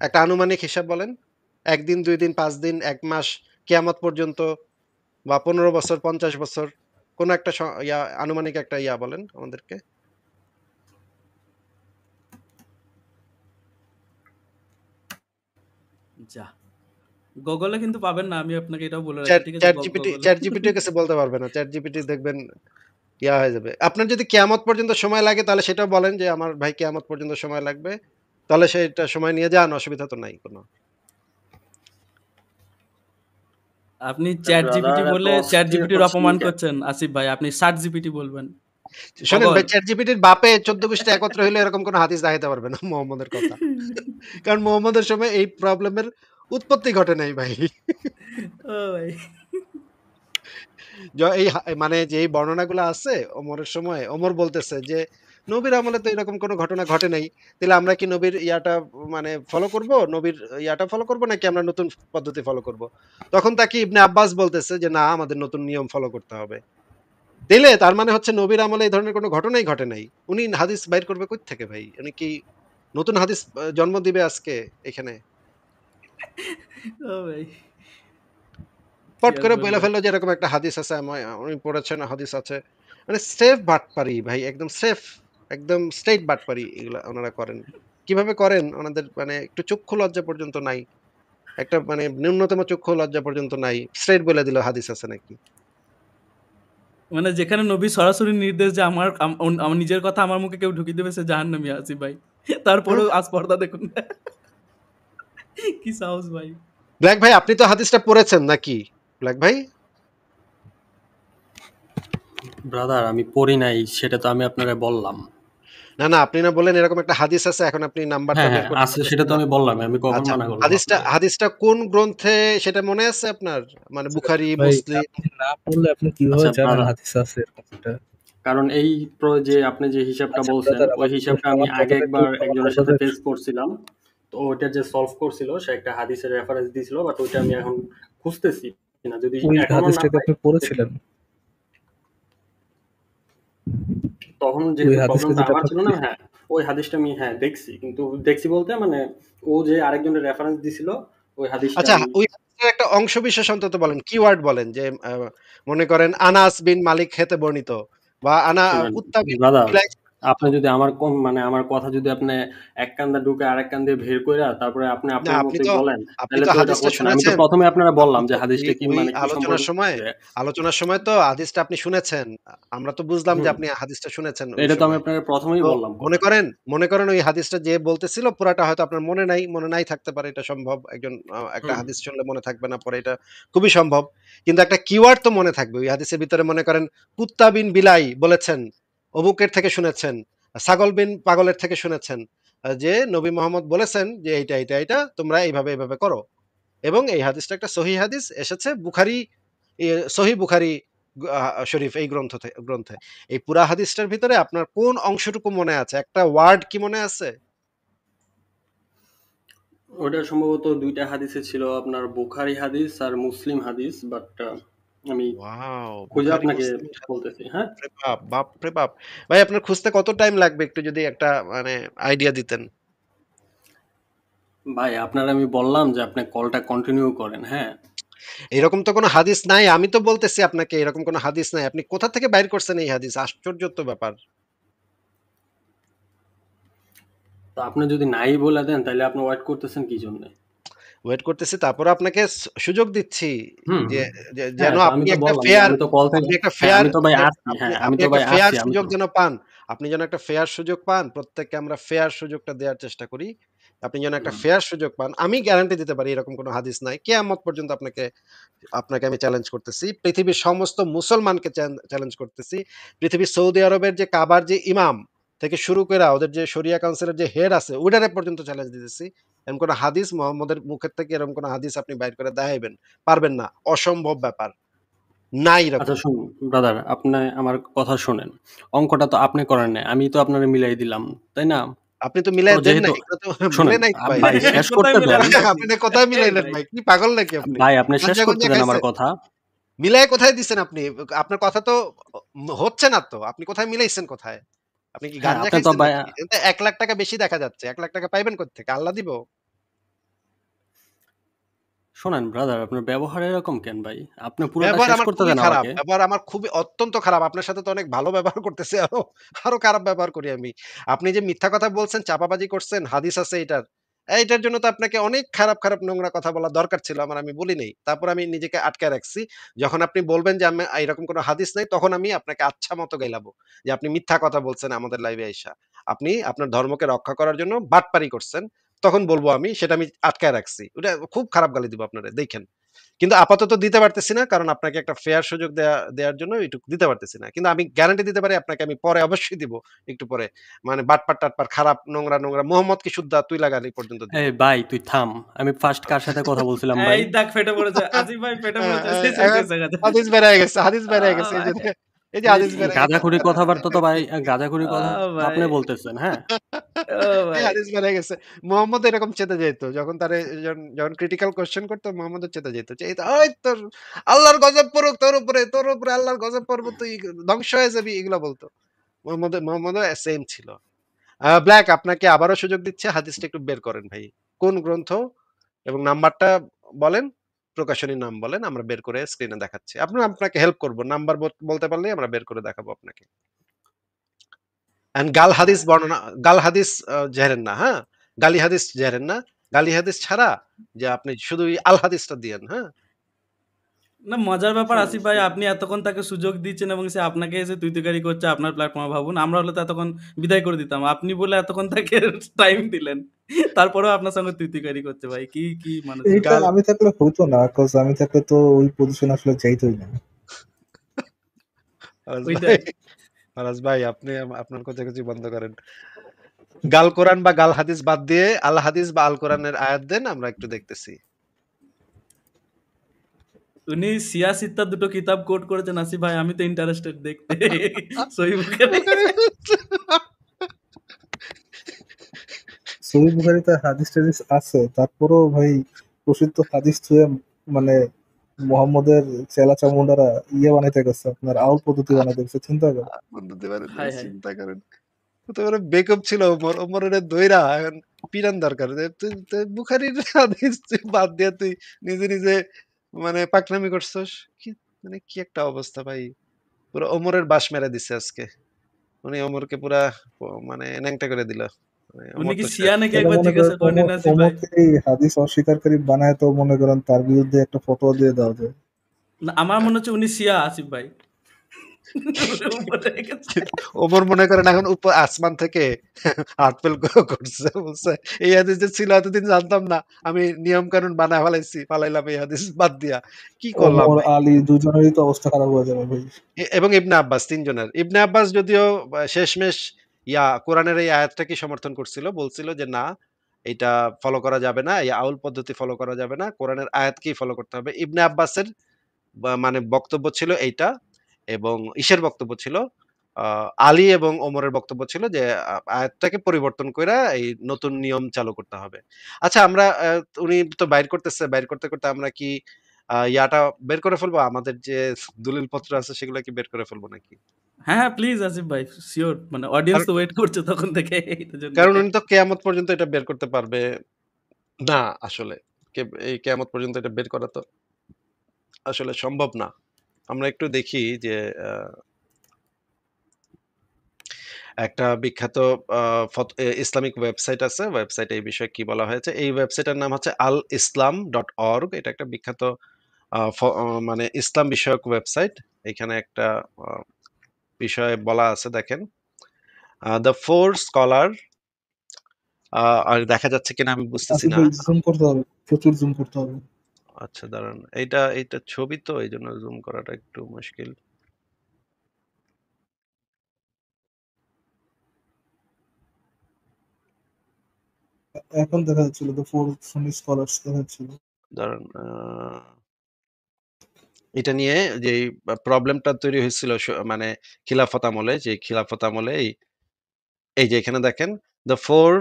একটা আনুমানিক হিসাব বলেন। ১ দিন, ২ দিন, ৫ দিন, ১ মাস, কিয়ামত পর্যন্ত, বা ১৫ বছর, ৫০ বছর, কোন একটা আনুমানিক একটা বলেন আমাদেরকে। যা, গুগলে কিন্তু পাবেন না, আমি আপনাকে এটাও বলে রাখি, চ্যাট ঠিক আছে? চ্যাট জিপিটি গুগলে চ্যাট জিপিটির কাছে বলতে পারবে না। চ্যাট জিপিটি দেখবেন হয়ে যাবে। আপনার যদি কিয়ামত পর্যন্ত সময় লাগে তাহলে সেটাও বলেন যে আমার ভাই কিয়ামত পর্যন্ত সময় লাগবে। তাহলে সেটা সময় নিয়ে যান, অসুবিধা তো নাই কোনো। আপনি চ্যাট ব্রাদার জিপিটি এত বলে চ্যাট অস্থির জিপিটির হচ্ছেন অপমান কেন? করছেন আসিফ ভাই, আপনি ষাট জিপিটি বলবেন। শোনেন গগল। ভাই, চ্যাট জিপিটির বাপে ১৪ গোষ্ঠী একত্র হইলে এরকম কোনো হাদিস দেখাইতে পারবে না মুহাম্মদের কথা। কারণ মুহাম্মদের সময় এই প্রবলেমের উৎপত্তি ঘটে নাই ভাই। ও ভাই, এই মানে যে এই বর্ণনাগুলো আছে ওমরের সময়, ওমর বলতেছে যে নবীর আমলে তো এরকম কোনো ঘটনা ঘটে নাই। তাহলে আমরা কি নবীর মানে ফলো করব? নবীর ফলো করব নাকি আমরা নতুন পদ্ধতি ফলো করব? তখন তাকে ইবনে আব্বাস বলতেছে যে না, আমাদের নতুন নিয়ম ফলো করতে হবে। তাইলে তার মানে হচ্ছে নবীর আমলে এই ধরনের কোনো ঘটনাই ঘটে নাই। উনি হাদিস বাইর করবে কই থেকে ভাই? উনি কি নতুন হাদিস জন্ম দিবে আজকে এখানে? ও ভাই, কি পট আর করে বইলা বলবো। ফেললো যে এরকম একটা হাদিস আছে, উনি পড়েছেন হাদিস আছে। মানে সেফ বাটপারি ভাই, একদম সেফ, একদম স্ট্রেইট বাটপারি এগুলা ওনারা করেন। কিভাবে করেন? ওনাদের মানে একটু চক্ষু লজ্জা পর্যন্ত নাই। একটা মানে ন্যূনতম চক্ষু লজ্জা পর্যন্ত নাই। স্ট্রেইট বলে দিল হাদিস আছে নাকি। মানে যেখানে নবী সরাসরি নির্দেশ যে আমার নিজের কথা আমার মুখে কেউ ঢুকিয়ে দেবে, সে জাহান্নামী আসিফ ভাই। হুম? তারপরেও আস্পর্ধা দেখুন। কি সাহস ভাই। ব্ল্যাক ভাই, আপনি তো হাদিসটা পড়েছেন নাকি? ব্ল্যাক ভাই? ব্রাদার আমি পড়ি নাই, সেটা তো আমি আপনারে বললাম। না, না, আপনি না বললেন এরকম একটা হাদিস আছে, এখন আপনি নাম্বারটা হ্যাঁ, বের হ্যাঁ, করতে আছে, সেটা পারতেছেন তো না। আমি বললাম। আমি কখন আচ্ছা, মানা করলাম হাদিসটা আপনারে? হাদিসটা কোন গ্রন্থে সেটা মনে আছে আপনার? মানে বুখারী, ভাই, মুসলিম? আপনি না পড়লে আপনি কিভাবে আচ্ছা জানেন ব্রাদার, হাদিস আছে এরকম একটা? কারণ এই যে আপনি যে হিসাবটা আচ্ছা বলছেন, ব্রাদার, ওই আমার হিসাবটা আমি আমার আগে কথাটা একটু একবার একজনের সাথে আমাদের, ফেস করছিলাম। তো ওইটা যে সলভ করছিল, সে একটা হাদিসের রেফারেন্স দিছিল, বাট ওইটা আমি এখন খুঁজতেছি না, যদি ওই এখনো না হাদিসটাকে পাই। আপনি পড়েছিলেন? তখন ওই যেহেতু হাদিসটা প্রবলেমটা যেটা আমার আপনি ছিল না, হ্যাঁ, ওই হাদিসটা আমি হ্যাঁ দেখছি, কিন্তু দেখছি বলতে মানে ও যে আরেকজনের রেফারেন্স দিছিল, ওই হাদিসটা আচ্ছা, আমি ওই হাদিসের একটা অংশ বিশেষ অন্তত বলেন, কিওয়ার্ড বলেন যে মনে করেন আনাস বিন মালিক খেতে বর্ণিত, বা শুনেন কুত্তা বিন ব্রাদার, বিলাইস বর্ণিত। আপনি যদি আমার মানে আমার কথা যদি আপনি এক কান দিয়ে ঢুকে আরেক কান দিয়ে বের কইরা তারপরে আপনি না, আপনার আপনি মতোই তো বলেন, আপনি তাহলে তো তো এটা হাদিসটা হচ্ছে না। আমি তো শুনেছেন। প্রথমে আপনারা আপনি বললাম যে তো হাদিসটা কি ওই মানে কি সম্পর্কে। আলোচনার সময় তো হাদিসটা আপনি শুনেছেন। আমরা তো বুঝলাম যে হুম, আপনি হাদিসটা শুনেছেন ওই এটা তো আমি সময়। আপনাকে প্রথমেই তো বললাম মনে কথা। করেন মনে করেন ওই হাদিসটা যে বলতেছিল পুরাটা হয়তো আপনার মনে নাই থাকতে পারে, এটা সম্ভব। একজন একটা হুম, হাদিস শুনলে মনে থাকবে না পরে, এটা খুবই সম্ভব। কিন্তু একটা কিওয়ার্ড তো মনে থাকবে। ওই হাদিসের ভিতরে মনে করেন কুত্তা বিন বিলাই বলেছেন, অমুকের থেকে শুনেছেন, ছাগল বিন পাগলের থেকে শুনেছেন, যে নবী মোহাম্মদ বলেছেন যে এইটা তোমরা এইভাবে করো। এবং এই হাদিসটা একটা সহিহ হাদিস, এসেছে বুখারী, সহিহ বুখারী শরীফ এই গ্রন্থে। এই পুরা হাদিসটার ভিতরে আপনার কোন অংশটুকু মনে আছে? একটা ওয়ার্ড কি মনে আছে? ওটা সম্ভবত দুইটা হাদিসে ছিল, আপনার বুখারী হাদিস আর মুসলিম হাদিস, বাট আমি ওয়াও! খুঁজে বুখারী, আপনাকে মুসলিমের হাদিস। বলতেছি। হ্যাঁ বাপরে বাপ! বাপরে বাপ! ভাই, আপনার খুঁজতে কত টাইম লাগবে একটু যদি একটা মানে আইডিয়া দিতেন। ভাই, আপনার আমি বললাম যে আপনি কলটা কন্টিনিউ করেন। হ্যাঁ, এরকম তো কোনো হাদিস নাই। আমি তো বলতেছি আপনাকে এরকম কোনো হাদিস নাই। আপনি কোথা থেকে বাইর করছেন এই হাদিস? আশ্চর্য তো ব্যাপার। তো আপনি যদি নাই বলে দেন তাহলে আপনি ওয়েট করতেছেন কি জন্য? ওয়েট করতেছি, তারপরে আপনাকে সুযোগ দিচ্ছি হুম যে, হুম। যেন হ্যাঁ, তো আমি আপনি তো একটা বললাম যে ফেয়ার, আমি তো কল থেকে, আপনি একটা হ্যাঁ ফেয়ার, আমি তো ভাই আসছি, আপনি হ্যাঁ আমি আপনি তো একটা ভাই ফেয়ার আসছি, আমি সুযোগ তো যেন পান। আপনি যেন একটা ফেয়ার সুযোগ পান। প্রত্যেককে আমরা ফেয়ার সুযোগটা দেওয়ার চেষ্টা করি। আপনি যেন একটা হুম। ফেয়ার সুযোগ পান। আমি গ্যারান্টি দিতে পারি এরকম কোনো হাদিস নাই। কিয়ামত পর্যন্ত আপনাকে আপনাকে আমি চ্যালেঞ্জ করতেছি। পৃথিবীর সমস্ত মুসলমানকে চ্যালেঞ্জ করতেছি। পৃথিবীর সৌদি আরবের যে কাবার যে ইমাম থেকে শুরু করে ওদের যে শরিয়া কাউন্সিলের যে হেড আছে ওইটারে পর্যন্ত চ্যালেঞ্জ দিতেছি। এরকম কোনো হাদিস মুহাম্মদের মুখের থেকে এরকম কোনো হাদিস আপনি বাইর করে দেখাইবেন। পারবেন না। অসম্ভব ব্যাপার। নাই আচ্ছা এরকম। শুনুন ব্রাদার, আপনি আমার কথা শোনেন। অঙ্কটা তো আপনি করেন নাই, আমি তো আপনারে মিলাই দিলাম, তাই না? আপনি তো তো মিলায় দেন যেহেতু, নাই। এগুলো তো মিলে শোনেন নাই তো ভাই। ভাই শেষ কোথায় করতে দেন। মিলালেন আপনি? আপনি না কোথায় এই মিলাইলেন ভাই, ভাই? কি পাগল নাকি আপনি? ভাই আপনি শেষ গাঞ্জা করতে গুঞ্জা দেন আমার খাইছেন? কথা। মিলায় কোথায় দিছেন আপনি? আপনার কথা তো হচ্ছে না তো। আপনি কোথায় মিলাইছেন কোথায়? আপনি কি হ্যাঁ গাঞ্জা আপনি তো খাইছেন ভাই, নাকি? এতে ৳১,০০,০০০ বেশি দেখা যাচ্ছে। ৳১,০০,০০০ পাইবেন কোত্থেকে? আল্লাহ দিব? শোনেন ব্রাদার, আপনার ব্যবহার এরকম কেন ভাই? আপনি পুরোটা ব্যবহার শেষ আমার করতে খুবই দেন খারাপ। আমাকে। ব্যবহার আমার খুবই অত্যন্ত খারাপ। আপনার সাথে তো অনেক ভালো ব্যবহার করতেছি। আরো খারাপ ব্যবহার করি আমি। আপনি যে মিথ্যা কথা বলছেন, চাপাবাজি করছেন, হাদিস আছে এইটার। এইটার জন্য তো আপনাকে অনেক খারাপ, খারাপ নোংরা কথা বলা দরকার ছিল আমার, আমি বলি নাই। তারপর আমি নিজেকে আটকায় রাখছি। যখন আপনি বলবেন যে এরকম কোনো হাদিস নাই, তখন আমি আপনাকে আচ্ছা মতো গাইলাবো। যে আপনি মিথ্যা কথা বলছেন আমাদের লাইভে আইসা। আপনি আপনার ধর্মকে রক্ষা করার জন্য বাটপারি করছেন। তখন বলবো আমি, সেটা আমি আটকায় রাখছি। ওটা খুব খারাপ গালি দিব আপনারে, দেখেন। কিন্তু আপাতত দিতে পারতেছি না। কারণ আপনাকে একটা ফেয়ার সুযোগ দেয়ার জন্য এইটুকু দিতে পারতেছি না। কিন্তু আমি গ্যারান্টি দিতে পারি আপনাকে, আমি পরে অবশ্যই দিব। একটু পরে। মানে বাটপার-টাটপার খারাপ নোংরা মোহাম্মদ কি সুদ্দা তুইলা গালি পর্যন্ত দিব। এই ভাই তুই থাম। আমি ফার্স্ট কার সাথে কথা বলছিলাম ভাই? এই দেখ ফেটে পড়েছে। আসিফ ভাই ফেটে পড়েছে। শেষ হয়ে এখন গেছে গেছে। হাদিস বেরায় গেছে, হাদিস বেরায় গেছে। এই যে এই যে এই হাদিস বেরায় গেছে। গাঁজাখুরি কথাবার্তা তো ভাই, গাঁজাখুরি কথা ভাই, আপনি বলতেছেন, হ্যাঁ? ও এই ভাই। হাদিস বেরায় গেছে। মোহাম্মদ এরকম চেতে যাইত। যখন তারে যখন ক্রিটিক্যাল কোয়েশ্চেন করতো মোহাম্মদও চেতে যাইত। যে "ওই তোর আল্লাহর গজব পড়ুক তোর উপরে আল্লাহর গজব পড়ব, তুই ধ্বংস হয়ে যাবি", এগুলা বলতো। মোহাম্মদও সেম ছিল। ব্ল্যাক, আপনাকে আবারও সুযোগ দিচ্ছে। হাদিসটা একটু বের করেন ভাই। কোন গ্রন্থ এবং নাম্বারটা বলেন, প্রকাশনীর নাম বলেন। আমরা বের করে স্ক্রিনে দেখাচ্ছি। আপনাকে হেল্প করব। নাম্বার বলতে পারলেই আমরা বের করে দেখাবো আপনাকে। অ্যান্ড গাল হাদিস ঝেড়েন না, হ্যাঁ? গালি হাদিস ঝেড়েন না। গালি হাদিস ছাড়া যে আপনি শুধু আল হাদিসটা দিয়েন, হ্যাঁ? না মজার ব্যাপার শোনেন আসিফ ভাই, আপনি এতক্ষণ তাকে সুযোগ দিচ্ছেন এবং সে আপনাকে এসে তুই-তুকারি করছে আপনার প্ল্যাটফর্মে, ভাবুন। আমরা হলে তো এতক্ষণ বিদায় করে দিতাম। আপনি বলে এতক্ষণ তাকে টাইম দিলেন। তারপরেও আপনার সঙ্গে তুই-তুকারি করছে ভাই। কি মানুষ এইটা ভাই। গাল আমি থাকলে হতো না, কজ আমি থাকলে তো ওই পজিশন আসলে যাইতই না। ফারাজ ভাই, ওইটাই। আপনি আপনার খোঁজাখুঁজি বন্ধ করেন। গাল কোরআন বা গাল হাদিস বাদ দিয়ে আল হাদিস বা আল কোরআনের আয়াত দেন, আমরা একটু দেখতেছি। উনি সিয়া সিত্তার দুটো কিতাব কোট করেছেন আসিফ ভাই, আমি তো ইন্টারেস্টেড দেখতে। সহি বুখারী। সহিহ বুখারীতে হাদিস টাদিস আছে, তারপরেও ভাই প্রসিদ্ধ হাদিস ছুঁয়ে মানে মোহাম্মদের চেলা চামুন্ডারা বানাইতে গেছে, আপনার আউল পদ্ধতি বানাইতে গেছে, চিন্তা করেন। বন্ধুতে পারেন না, হায় হায়। চিন্তা করেন। তো মানে বেকআপ ছিল ওমরের দইরা এখন পিরান দরকার। তুই বুখারীর হাদিস তুই বাদ দিয়া তুই নিজে মানে পাকনামি করছস। কি মানে কি একটা অবস্থা ভাই। পুরো ওমরের বাঁশ মেরে দিছে আজকে। উনি ওমরকে পুরা মানে ন্যাংটা করে দিল। মানে উনি ওমর কি তো শেষ। সিয়া নাকি তাহলে একবার মনে করেন জিজ্ঞাসা করেন আসিফ ভাই? ওমরকে এই হাদিস অস্বীকারী বানায়, তো মনে করেন তার বিরুদ্ধে একটা ফতোয়া দিয়ে দেওয়া যায়। না, আমার মনে হচ্ছে উনি সিয়া আসিফ ভাই। উপরে গেছে। ওমর মনে করেন এখন আসমান থেকে আর্টফেল করছে, বলছে এই হাদিস যে ছিল এতদিন জানতাম না, আমি নিয়ম কানুন বানায় ফালাইলাম এই হাদিস বাদ দিয়া। কি করলাম ওমর ভাই। আলী দুজনেরই তো অবস্থা খারাপ হয়ে যাবে ভাই। এবং ইবনে আব্বাস, ৩ জনের। ইবনে আব্বাস যদিও শেষমেশ কোরআনের এই আয়াতটাকে সমর্থন করছিল। বলছিল যে না, এটা ফলো করা যাবে না। এই আউল পদ্ধতি ফলো করা যাবে না। কোরআনের আয়াতকেই ফলো করতে হবে। ইবনে আব্বাসের মানে বক্তব্য ছিল এইটা, এবং ইসের বক্তব্য ছিল আলী এবং ওমরের বক্তব্য ছিল যে আয়াতটাকে পরিবর্তন কইরা এই নতুন নিয়ম চালু করতে হবে। আচ্ছা, আমরা উনি তো বাইর করতেছে, বাইর করতে আমরা কি ইয়াটা বের করে ফেলবো? আমাদের যে দলিলপত্র আছে সেগুলা কি বের করে ফেলবো নাকি? হ্যাঁ, হ্যাঁ, প্লিজ আসিফ ভাই, সিওর। মানে অডিয়েন্স কারণ তো ওয়েট করছে তখন থেকে এটার জন্য। কারণ উনি তো কেয়ামত পর্যন্ত এটা বের করতে পারবে না আসলে। এই কেয়ামত পর্যন্ত এটা বের করা তো আসলে সম্ভব না। আমরা একটু দেখি যে একটা বিখ্যাত ইসলামিক ওয়েবসাইট আছে। ওয়েবসাইটে এই বিষয়ে কি বলা হয়েছে? এই ওয়েবসাইটের নাম হচ্ছে alislam.org। এটা একটা বিখ্যাত মানে ইসলাম বিষয়ক ওয়েবসাইট। এখানে একটা আ বিষয়ে বলা আছে দেখেন। দ্য 4 স্কলার আর দেখা যাচ্ছে কিনা আমি বুঝতেছি আসিফ না। ভাই জুম করতে হবে, প্রচুর জুম করতে হবে। আচ্ছা দাঁড়ান। এইটা ছবি তো এইজন্য জুম করাটা একটু মুশকিল। এখন দেখা যাচ্ছিল দ্য ফোর সুন্নি স্কলার্স দেখা যাচ্ছিল। দাঁড়ান এটা নিয়ে যেই প্রবলেমটা তৈরি হয়েছিল মানে খিলাফত আমলে, যে খিলাফত আমলে এই যে এখানে দেখেন the four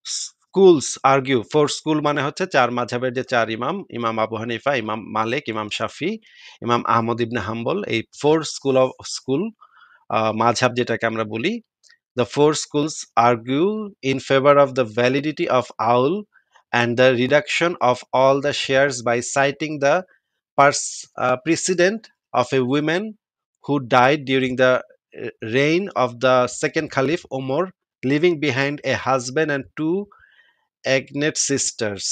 schools argue. Four school মানে হচ্ছে ৪ মাযহাবের যে ৪ ইমাম, ইমাম আবু হানিফা, ইমাম মালিক, ইমাম শাফি, ইমাম আহমদ ইবনে হাম্বল, এই 4 স্কুল মাযহাব যেটাকে আমরা বলি। The four schools argue in favor of the validity of owl and the reduction of all the shares by citing the precedent of a woman who died during the reign of the second Caliph Omar, leaving behind a husband and two aged sisters.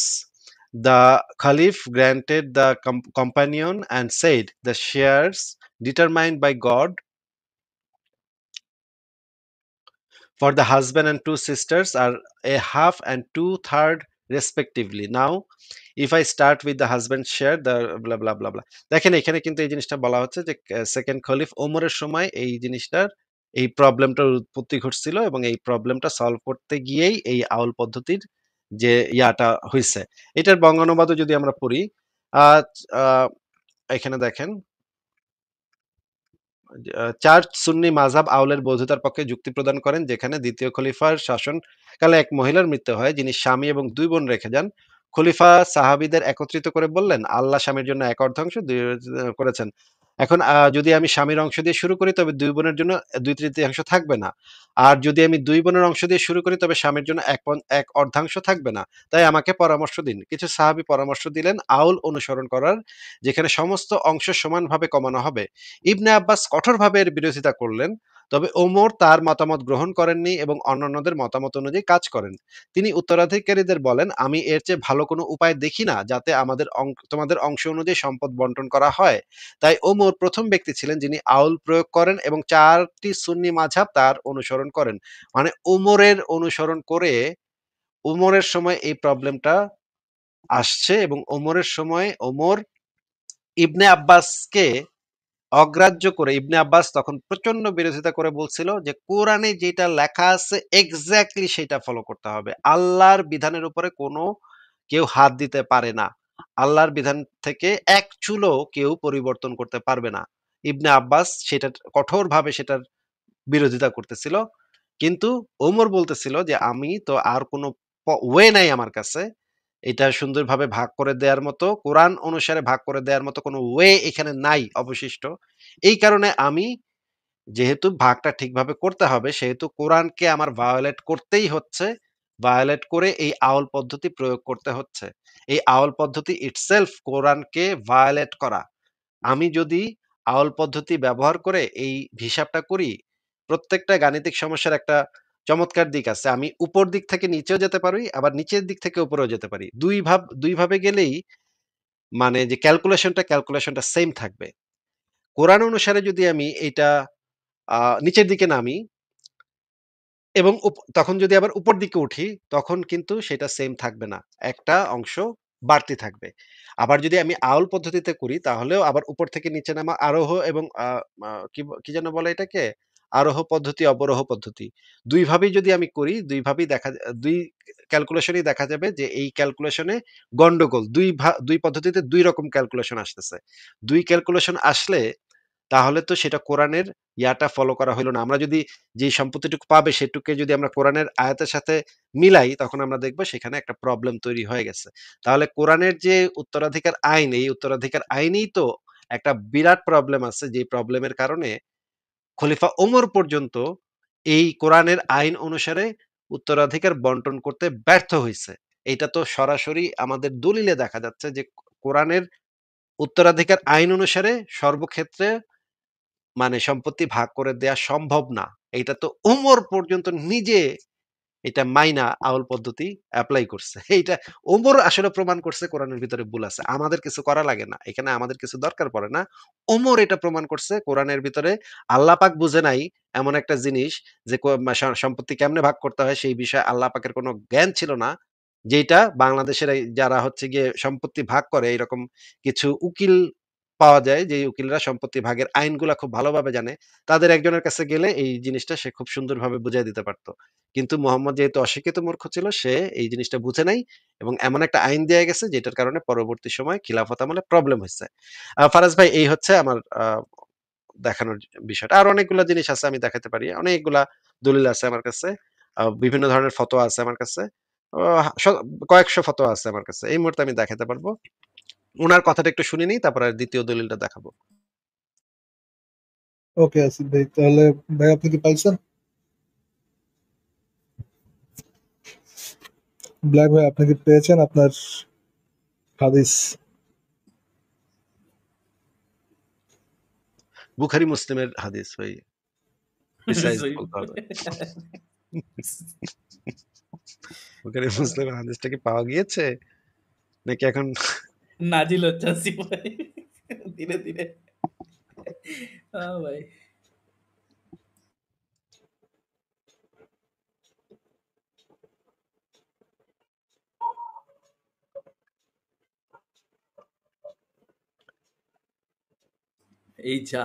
The Caliph granted the companion and said the shares determined by God for the husband and two sisters are a half and two-third respectively. Now, if I start with the husband share, the blah blah blah blah. দেখেন এখানে কিন্তু এই জিনিসটা বলা হচ্ছে যে second খলিফ ওমরের সময় এই জিনিসটার এই প্রবলেমটার উৎপত্তি ঘটছিল এবং এই প্রবলেমটা সলভ করতে গিয়েই এই আউল পদ্ধতির যে ইয়াটা হয়েছে। এটার বঙ্গানুবাদও যদি আমরা পড়ি, আহ আহ, এখানে দেখেন ৪ সুন্নি মাযহাব আউলের বৈধতার পক্ষে যুক্তি প্রদান করেন, যেখানে দ্বিতীয় খলিফার শাসনকালে এক মহিলার মৃত্যু হয় যিনি স্বামী এবং ২ বোন রেখে যান। খলিফা সাহাবীদের একত্রিত করে বললেন, আল্লাহ স্বামীর জন্য এক অর্ধাংশ করেছেন। এখন যদি আমি স্বামীর অংশ দিয়ে শুরু করি তবে ২ বোনের জন্য ২/৩ থাকবে না। আর যদি আমি ২ বোনের অংশ দিয়ে শুরু করি তবে স্বামীর জন্য এক অর্ধাংশ থাকবে না। তাই আমাকে পরামর্শ দিন। কিছু সাহাবী পরামর্শ দিলেন আউল অনুসরণ করার, যেখানে সমস্ত অংশ সমানভাবে কমানো হবে। ইবনে আব্বাস কঠোরভাবে এর বিরোধিতা করলেন, তবে ওমর তার মতামত গ্রহণ করেননি এবং অন্যান্যদের মতামত অনুযায়ী কাজ করেন। তিনি উত্তরাধিকারীদের বলেন, আমি এর চেয়ে ভালো কোনো উপায় দেখি না যাতে তোমাদের অংশ অনুযায়ী সম্পদ বন্টন করা হয়। তাই ওমর প্রথম ব্যক্তি ছিলেন যিনি আউল প্রয়োগ করেন এবং ৪টি সুন্নি মাযহাব তার অনুসরণ করেন। মানে ওমরের অনুসরণ করে ওমরের সময় এই প্রবলেমটা আসছে এবং ওমরের সময় ওমর ইবনে আব্বাসকে অগ্রাহ্য করে ইবনে আব্বাস তখন প্রচন্ড বিরোধিতা করে বলছিল যে কোরআনে যেটা লেখা আছে এক্স্যাক্টলি সেটা ফলো করতে হবে। আল্লাহর বিধানের উপরে কোনো কেউ হাত দিতে পারে না। আল্লাহর বিধান থেকে এক চুলও কেউ পরিবর্তন করতে পারবে না। ইবনে আব্বাস সেটা কঠোরভাবে সেটার বিরোধিতা করতেছিল। কিন্তু ওমর বলতেছিল যে আমি তো আর কোনো ওয়ে নাই আমার কাছে এটা সুন্দরভাবে ভাগ করে দেওয়ার মতো, কোরআন অনুসারে ভাগ করে দেওয়ার মতো কোনো ওয়ে এখানে নাই অবশিষ্ট। এই কারণে আমি যেহেতু ভাগটা ঠিকভাবে করতে হবে সেহেতু কোরআনকে আমার ভায়োলেট করতেই হচ্ছে। ভায়োলেট করে এই আউল পদ্ধতি প্রয়োগ করতে হচ্ছে। এই আউল পদ্ধতি ইটসেলফ কোরআনকে ভায়োলেট করা। আমি যদি আউল পদ্ধতি ব্যবহার করে এই হিসাবটা করি, প্রত্যেকটা গাণিতিক সমস্যার একটা চমৎকার দিক আছে। আমি উপর দিক থেকে নিচেও যেতে পারি, আবার নিচের দিক থেকে উপরেও যেতে পারি। ২ ভাবে গেলেই মানে যে ক্যালকুলেশনটা সেম থাকবে। কোরআন অনুসারে যদি আমি এইটা নিচের দিকে নামি এবং তখন যদি আবার উপর দিকে উঠি, তখন কিন্তু সেটা সেম থাকবে না। একটা অংশ বাড়তি থাকবে। আবার যদি আমি আউল পদ্ধতিতে করি তাহলেও আবার উপর থেকে নিচে নামা আরোহ এবং আ আ কি যেন বলে এটাকে? আরোহ পদ্ধতি, অবরোহ পদ্ধতি। ২ ভাবেই যদি আমি করি, ২ ভাবেই ২ ক্যালকুলেশনেই দেখা যাবে যে এই ক্যালকুলেশনে গন্ডগোল। ২ পদ্ধতিতে ২ রকম ক্যালকুলেশন আসতেছে। ২ ক্যালকুলেশন আসলে তাহলে তো সেটা কোরআনের ইয়াটা ফলো করা হইল না। আমরা যদি যে সম্পত্তিটুকু পাবে সেটুকুকে যদি আমরা কোরআনের আয়াতের সাথে মিলাই তখন আমরা দেখব সেখানে একটা প্রবলেম তৈরি হয়ে গেছে। তাহলে কোরআনের যে উত্তরাধিকার আইন, এই উত্তরাধিকার আইনেই তো একটা বিরাট প্রবলেম আছে, যে প্রবলেমের কারণে খলিফা ওমর পর্যন্ত এই কোরআনের আইন অনুসারে উত্তরাধিকার বন্টন করতে ব্যর্থ হইছে। এইটা তো সরাসরি আমাদের দলিলে দেখা যাচ্ছে যে কোরআনের উত্তরাধিকার আইন অনুসারে সর্বক্ষেত্রে মানে সম্পত্তি ভাগ করে দেয়া সম্ভব না। এইটা তো ওমর পর্যন্ত নিজে এটা মাইনা আউল পদ্ধতি এপ্লাই করছে। এইটা ওমর আসলে প্রমাণ করছে কোরআনের ভিতরে ভুল আছে। আমাদের কিছু করা লাগে না। এখানে আমাদের কিছু দরকার পড়ে না। ওমর এটা প্রমাণ করছে কোরআনের ভিতরে আল্লাহ পাক বুঝে নাই এমন একটা জিনিস যে সম্পত্তি কেমনে ভাগ করতে হয় সেই বিষয়ে আল্লাহ পাকের কোনো জ্ঞান ছিল না। যেইটা বাংলাদেশের এই যারা হচ্ছে গিয়ে সম্পত্তি ভাগ করে এরকম কিছু উকিল পাওয়া যায় যে উকিলরা সম্পত্তি ভাগের আইনগুলা খুব ভালোভাবে জানে। তাদের একজনের কাছে গেলে এই জিনিসটা সে খুব সুন্দরভাবে বুঝায় দিতে পারত। কিন্তু মোহাম্মদ যেহেতু অশিক্ষিত মূর্খ ছিল সে এই জিনিসটা বুঝে নাই এবং এমন একটা আইন দেয়া গেছে যেটার কারণে পরবর্তী সময়ে খিলাফত আমলে প্রবলেম হইছে। ফারাজ ভাই এই হচ্ছে আমার দেখানোর বিষয়টা। আর অনেকগুলা জিনিস আছে আমি দেখাতে পারি। অনেকগুলা দলিল আছে আমার কাছে। বিভিন্ন ধরনের ফতোয়া আছে আমার কাছে। আ স কয়েকশো ফতোয়া আছে আমার কাছে। এই মুহূর্তে আমি দেখাতে পারবো। উনার কথাটা একটু শুনে নিই তারপরে দ্বিতীয় দলিলটা দেখাবো। ওকে আসিফ ভাই, তাহলে ভাই আপনি কি পাইছেন? ব্ল্যাক ভাই আপনি কি পেয়েছেন আপনার হাদিস? বুখারী মুসলিমের হাদিস ভাই। প্রিসাইজ সহি বলতে হবে। বুখারী। বুখারী মুসলিমের হাদিসটা কি পাওয়া গিয়েছে? নাকি এখন নাজিল হচ্ছে আসিফ ভাই ধীরে ধীরে। ভাই এই যা।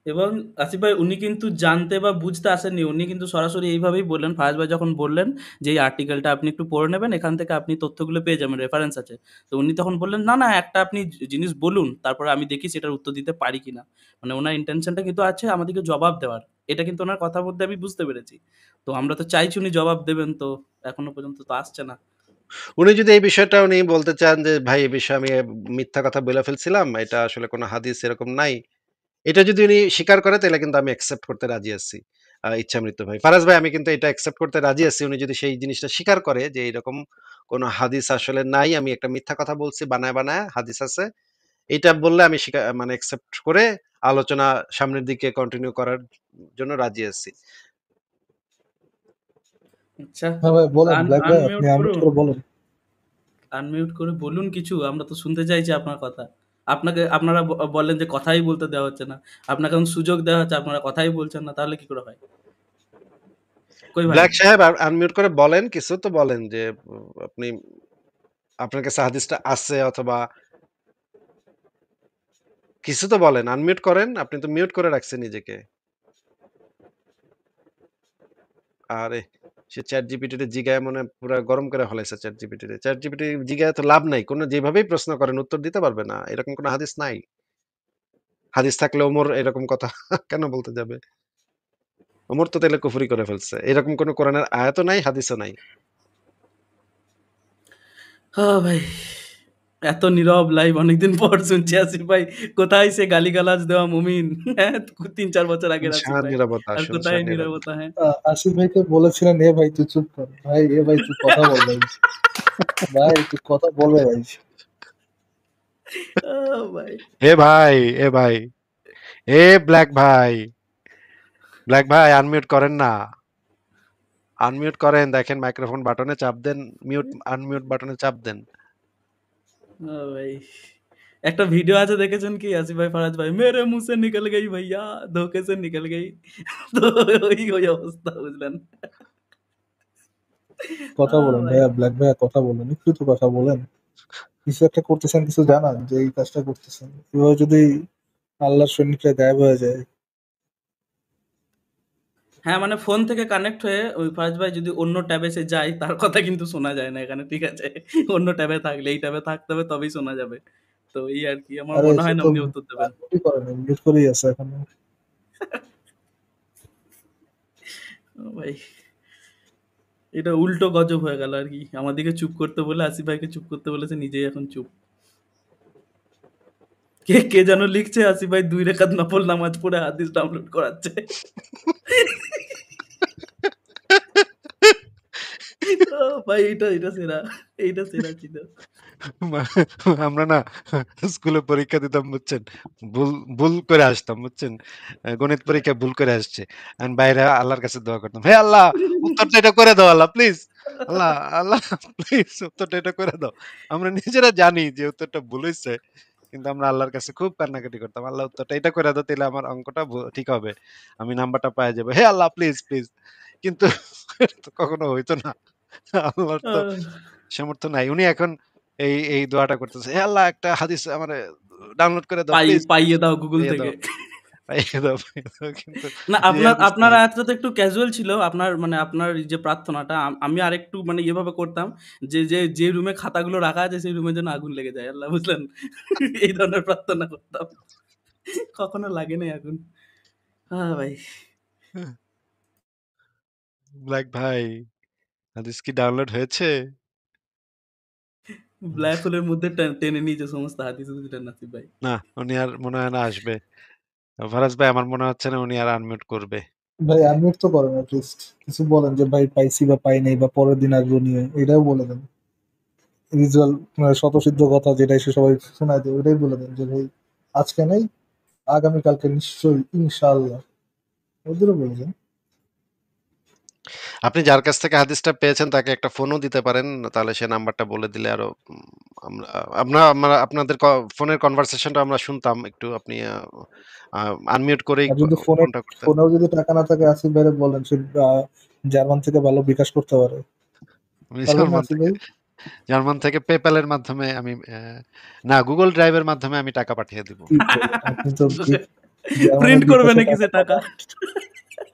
এবং আসিফ ভাই উনি কিন্তু জানতে বা বুঝতে আসেননি, উনি কিন্তু সরাসরি এইভাবেই বললেন। ফায়াজ ভাই যখন বললেন যে এই আর্টিকেলটা আপনি একটু পড়ে নেবেন, এখান থেকে আপনি তথ্যগুলো পেয়ে যাবেন, রেফারেন্স আছে। তো উনি তখন বললেন না না একটা আপনি জিনিস বলুন, তারপরে আমি দেখি সেটার উত্তর দিতে পারি কিনা। মানে ওনার ইন্টেনশনটা কিন্তু আছে আমাদেরকে জবাব দেওয়ার, এটা কিন্তু ওনার কথার মধ্যে আমি বুঝতে পেরেছি। তো আমরা তো চাইছি উনি জবাব দেবেন, তো এখনো পর্যন্ত তো আসছে না। উনি যদি এই বিষয়টা উনি বলতে চান যে ভাই এই বিষয়ে আমি মিথ্যা কথা বলে ফেলছিলাম, এটা আসলে কোনো হাদিস এরকম নাই। এটা যদি উনি স্বীকার করে তাহলে কিন্তু আমি অ্যাকসেপ্ট করতে রাজি আছি। ইচ্ছামৃত্যু ভাই। ফারাজ ভাই আমি কিন্তু এটা অ্যাকসেপ্ট করতে রাজি আছি। উনি যদি সেই জিনিসটা স্বীকার করে যে এরকম কোনো হাদিস আসলে নাই, আমি একটা মিথ্যা কথা বলছি বানায়, বানায় হাদিস আছে। এইটা বললে আমি মানে অ্যাকসেপ্ট করে আলোচনা সামনের দিকে কন্টিনিউ করার জন্য রাজি আছি। আচ্ছা, হ্যাঁ ভাই বলেন, ব্ল্যাক ভাই আপনি আনমিউট আনমিউট করুন, করে বলেন। আনমিউট করে বলুন কিছু, আমরা তো শুনতে চাইছি আপনার কথা। আপনাকে আপনারা বলেন যে কথাই বলতে দেওয়া হচ্ছে না, আপনাকে এখন সুযোগ দেওয়া হচ্ছে, আপনারা কথাই বলছেন না, তাহলে কি করে হয়? কই ভাই? ব্ল্যাক সাহেব আনমিউট করে বলেন, কিছু তো বলেন যে আপনি আপনার কাছে হাদিসটা আছে অথবা কিছু তো বলেন। আনমিউট করেন। আপনি তো মিউট করে রাখছেন নিজেকে। আরে সে ChatGPT তে জিগায় মনে হয় পুরা গরম করে ফেলাইছে ChatGPT রে। ChatGPT জিগায় তো লাভ নাই। কোন যেভাবেই প্রশ্ন করেন উত্তর দিতে পারবে না। এরকম কোন হাদিস নাই। হাদিস থাকলে ওমর এরকম কথা কেন বলতে যাবে? ওমর তো তাইলে কুফরি করে ফেলছে। এরকম কোন কোরআনের আয়াতও নাই, হাদিসও নাই। ভাই এত নীরব লাইভ অনেকদিন পর শুনছি আসিফ ভাই। কোথায় সে গালিগালাজ দেওয়া মুমিন, হ্যাঁ ৩-৪ বছর আগের আসিফ শুনশান ভাই। নীরবতা, আর কোথায় শুনশান নীরবতা। নীরবতা? হ্যাঁ আসিফ ভাইকে বলেছিলেন এ ভাই তুই চুপ কর, ভাই এ ভাই তুই কথা বল ভাই, ভাই তুই কথা বলবে ভাই। ভাই এ ভাই, এ ভাই, এ ব্ল্যাক ভাই, ব্ল্যাক ভাই আনমিউট করেন না। আনমিউট করেন, দেখেন মাইক্রোফোন বাটনে চাপ দেন, মিউট আনমিউট বাটনে চাপ দেন। ভাই একটা ভিডিও আছে দেখেছেন কি আসিফ ভাই, ফারাজ ভাই, মেরে মুंह से निकल गई भैया, धोखे से निकल गई। তো ওই অবস্থা বুঝলেন। কথা বলেন ভাই ভাইয়া, ব্ল্যাক ভাইয়া কথা বলেন, একটু তো কথা বলেন। কিছু একটা করতেছেন, কিছু জানান যে এই কাজটা করতেছেন, এভাবে যদি আল্লাহর সৈনিকরা গায়েব হয়ে যায়। হ্যাঁ মানে ফোন থেকে কানেক্ট হয়ে ওই ফারাজ ভাই যদি অন্য ট্যাবে সে যায় তার কথা কিন্তু শোনা যায় না এখানে, ঠিক আছে? অন্য ট্যাবে থাকলে, এই ট্যাবে থাকতে হবে তবেই শোনা যাবে। তো এই আর কি, আমার আরে মনে সে হয় না তো উনি উত্তর দেবেন। আনমিউটই করে না, মিউট করেই আছে এখন। ভাই এটা উল্টো গজব হয়ে গেল আর কি, আমাদেরকে চুপ করতে বলে আসিফ ভাইকে চুপ করতে বলেছে, নিজেই এখন চুপ। কে কে যেন লিখছে আসিফ ভাই 2 রাকাত নফল নামাজ পড়ে হাদিস ডাউনলোড করাচ্ছে। ভাই এটা সেরা, এইটা সেরা ছিল। আমরা না স্কুলে পরীক্ষা দিতাম বুঝছেন, ভুল ভুল করে আসতাম বুঝছেন, গণিত পরীক্ষায় ভুল করে আসছে, আমি বাইরে আল্লাহর কাছে দোয়া করতাম, হে আল্লাহ উত্তরটা এটা করে দাও আল্লাহ প্লিজ, আল্লাহ আল্লাহ প্লিজ উত্তরটা এটা করে দাও। আমরা নিজেরা জানি যে উত্তরটা ভুল হয়েছে, কিন্তু আমরা আল্লাহর কাছে খুব কান্নাকাটি করতাম, আল্লাহ উত্তরটা এটা করে দাও তাহলে আমার অঙ্কটা ঠিক হবে, আমি নাম্বারটা পাই যাবো, হে আল্লাহ প্লিজ প্লিজ। কিন্তু এটা তো কখনো হইতো না, আল্লাহর তো আহ, সামর্থ্য নাই। উনি এখন এই দোয়াটা করতেছে, হে আল্লাহ একটা হাদিস আমারে ডাউনলোড করে দাও প্লিজ, পাইয়ে দাও গুগল পাইয়ে থেকে। দাও, পাইয়ে দাও, পাইয়ে দাও। কিন্তু না যে হাদিস আপনার নাই। আয়াতটা তো একটু ক্যাজুয়াল ছিল। আপনার এই যে প্রার্থনাটা আমি আরেকটু মানে ইয়েভাবে করতাম যে রুমে খাতাগুলো রাখা আছে সেই রুমে যেন আগুন লেগে যায়। আল্লাহ বুঝলেন? এই ধরনের প্রার্থনা করতাম। কখনো লাগে নাই আগুন। ভাই। ব্ল্যাক ভাই, হাদিস কি ডাউনলোড হয়েছে? ব্ল্যাক হোলের মধ্যে টেনে নিয়েছে সমস্ত হাদিস বুঝলেন নাসিব ভাই। না, উনি আর মনে হয় না আসবে। ফারাজ ভাই আমার মনে হচ্ছে না উনি আর আনমিউট করবে। ভাই আনমিউট তো করেন লিস্ট, কিছু বলেন যে ভাই পাইছি বা পাই নাই, বা পরের দিন আসবো নিয়ে, এটাও বলে দেন। রিজুয়াল স্বতঃসিদ্ধ কথা যেটা এসে সবাই শোনায় দেয়, ওটাই বলে দেন যে ভাই আজকে নেই, আগামীকালকে নিশ্চয়ই ইনশাআল্লাহ, ওদেরও বলে দেন। আপনি যার কাছ থেকে হাদিসটা পেয়েছেন তাকে একটা ফোনও দিতে পারেন, তাহলে সে নাম্বারটা বলে দিলে আরো আমরা আমরা আপনাদের ফোনের কনভারসেশনটা আমরা শুনতাম একটু, আপনি আনমিউট করেই আর যদি ফোনটা করতেন। ফোনেও যদি টাকা না থাকে, আসিফ ভাইরে বলেন, সে জার্মান থেকে ভালো বিকাশ করতে পারে। আমি পারবেন না আসিফ ভাই? জার্মান থেকে পেপ্যালের মাধ্যমে আমি না গুগল ড্রাইভের মাধ্যমে আমি টাকা পাঠিয়ে দিব। কি বলেন? আপনি তো জার্মানের প্রিন্ট করবে বিকাশে নাকি সে টাকা?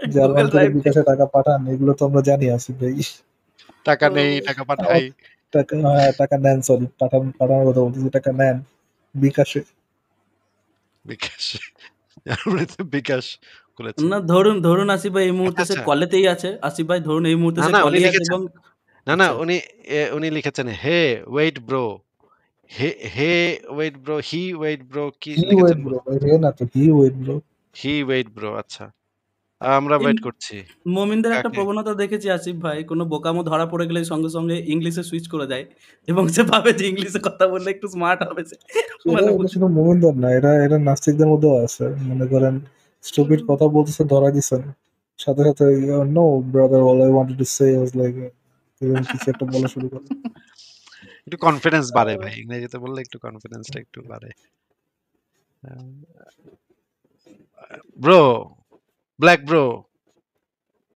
পাঠান, জার্মান গুগল থেকে ড্রাইভ বিকাশে টাকা পাঠান, এগুলো তো আমরা জানি আসিফ ভাই। টাকা নেই, টাকা পাঠাই। টাকা, হ্যাঁ, টাকা নেন, সরি, পাঠানোর কথা বলতেছি, টাকা নেন বিকাশে। বিকাশ, জার্মানিতে বিকাশ খুলেছে। না ধরুন আসিফ ভাই এই মুহূর্তে আচ্ছা সে আচ্ছা, কলেতেই আছে। আসিফ ভাই ধরুন এই মুহূর্তে না সে না উনি কলেই আছে লিখেছেন, এবং না না আচ্ছা উনি লিখেছেন hey wait bro, hey hey wait bro, hey wait bro কি হি ওয়েট লিখেছেন? ব্রো, হে না তো, hey wait bro. Hey wait bro, আচ্ছা আমরা এই ওয়েট করছি। মোমিনদের একটা কাকে? প্রবণতা দেখেছি আসিফ ভাই, কোনো বোকামো ধরা পড়ে গেলে সঙ্গে সঙ্গে ইংলিশে সুইচ করে দেয় এবং সে ভাবে যে ইংলিশে কথা বললে একটু স্মার্ট হবে সে। এটা মানে এটা শুধু মোমিনদের না, এটা নাস্তিকদের মধ্যেও আছে। মনে করেন স্টুপিড কথা বলতেছে, ধরা দিছেন, সাথে সাথে no brother, all I wanted to say was like, কিছু একটা বলা শুরু করে। একটু কনফিডেন্স বাড়ে ভাই, ইংরেজিতে বললে একটু কনফিডেন্সটা একটু বাড়ে। Bro, black bro,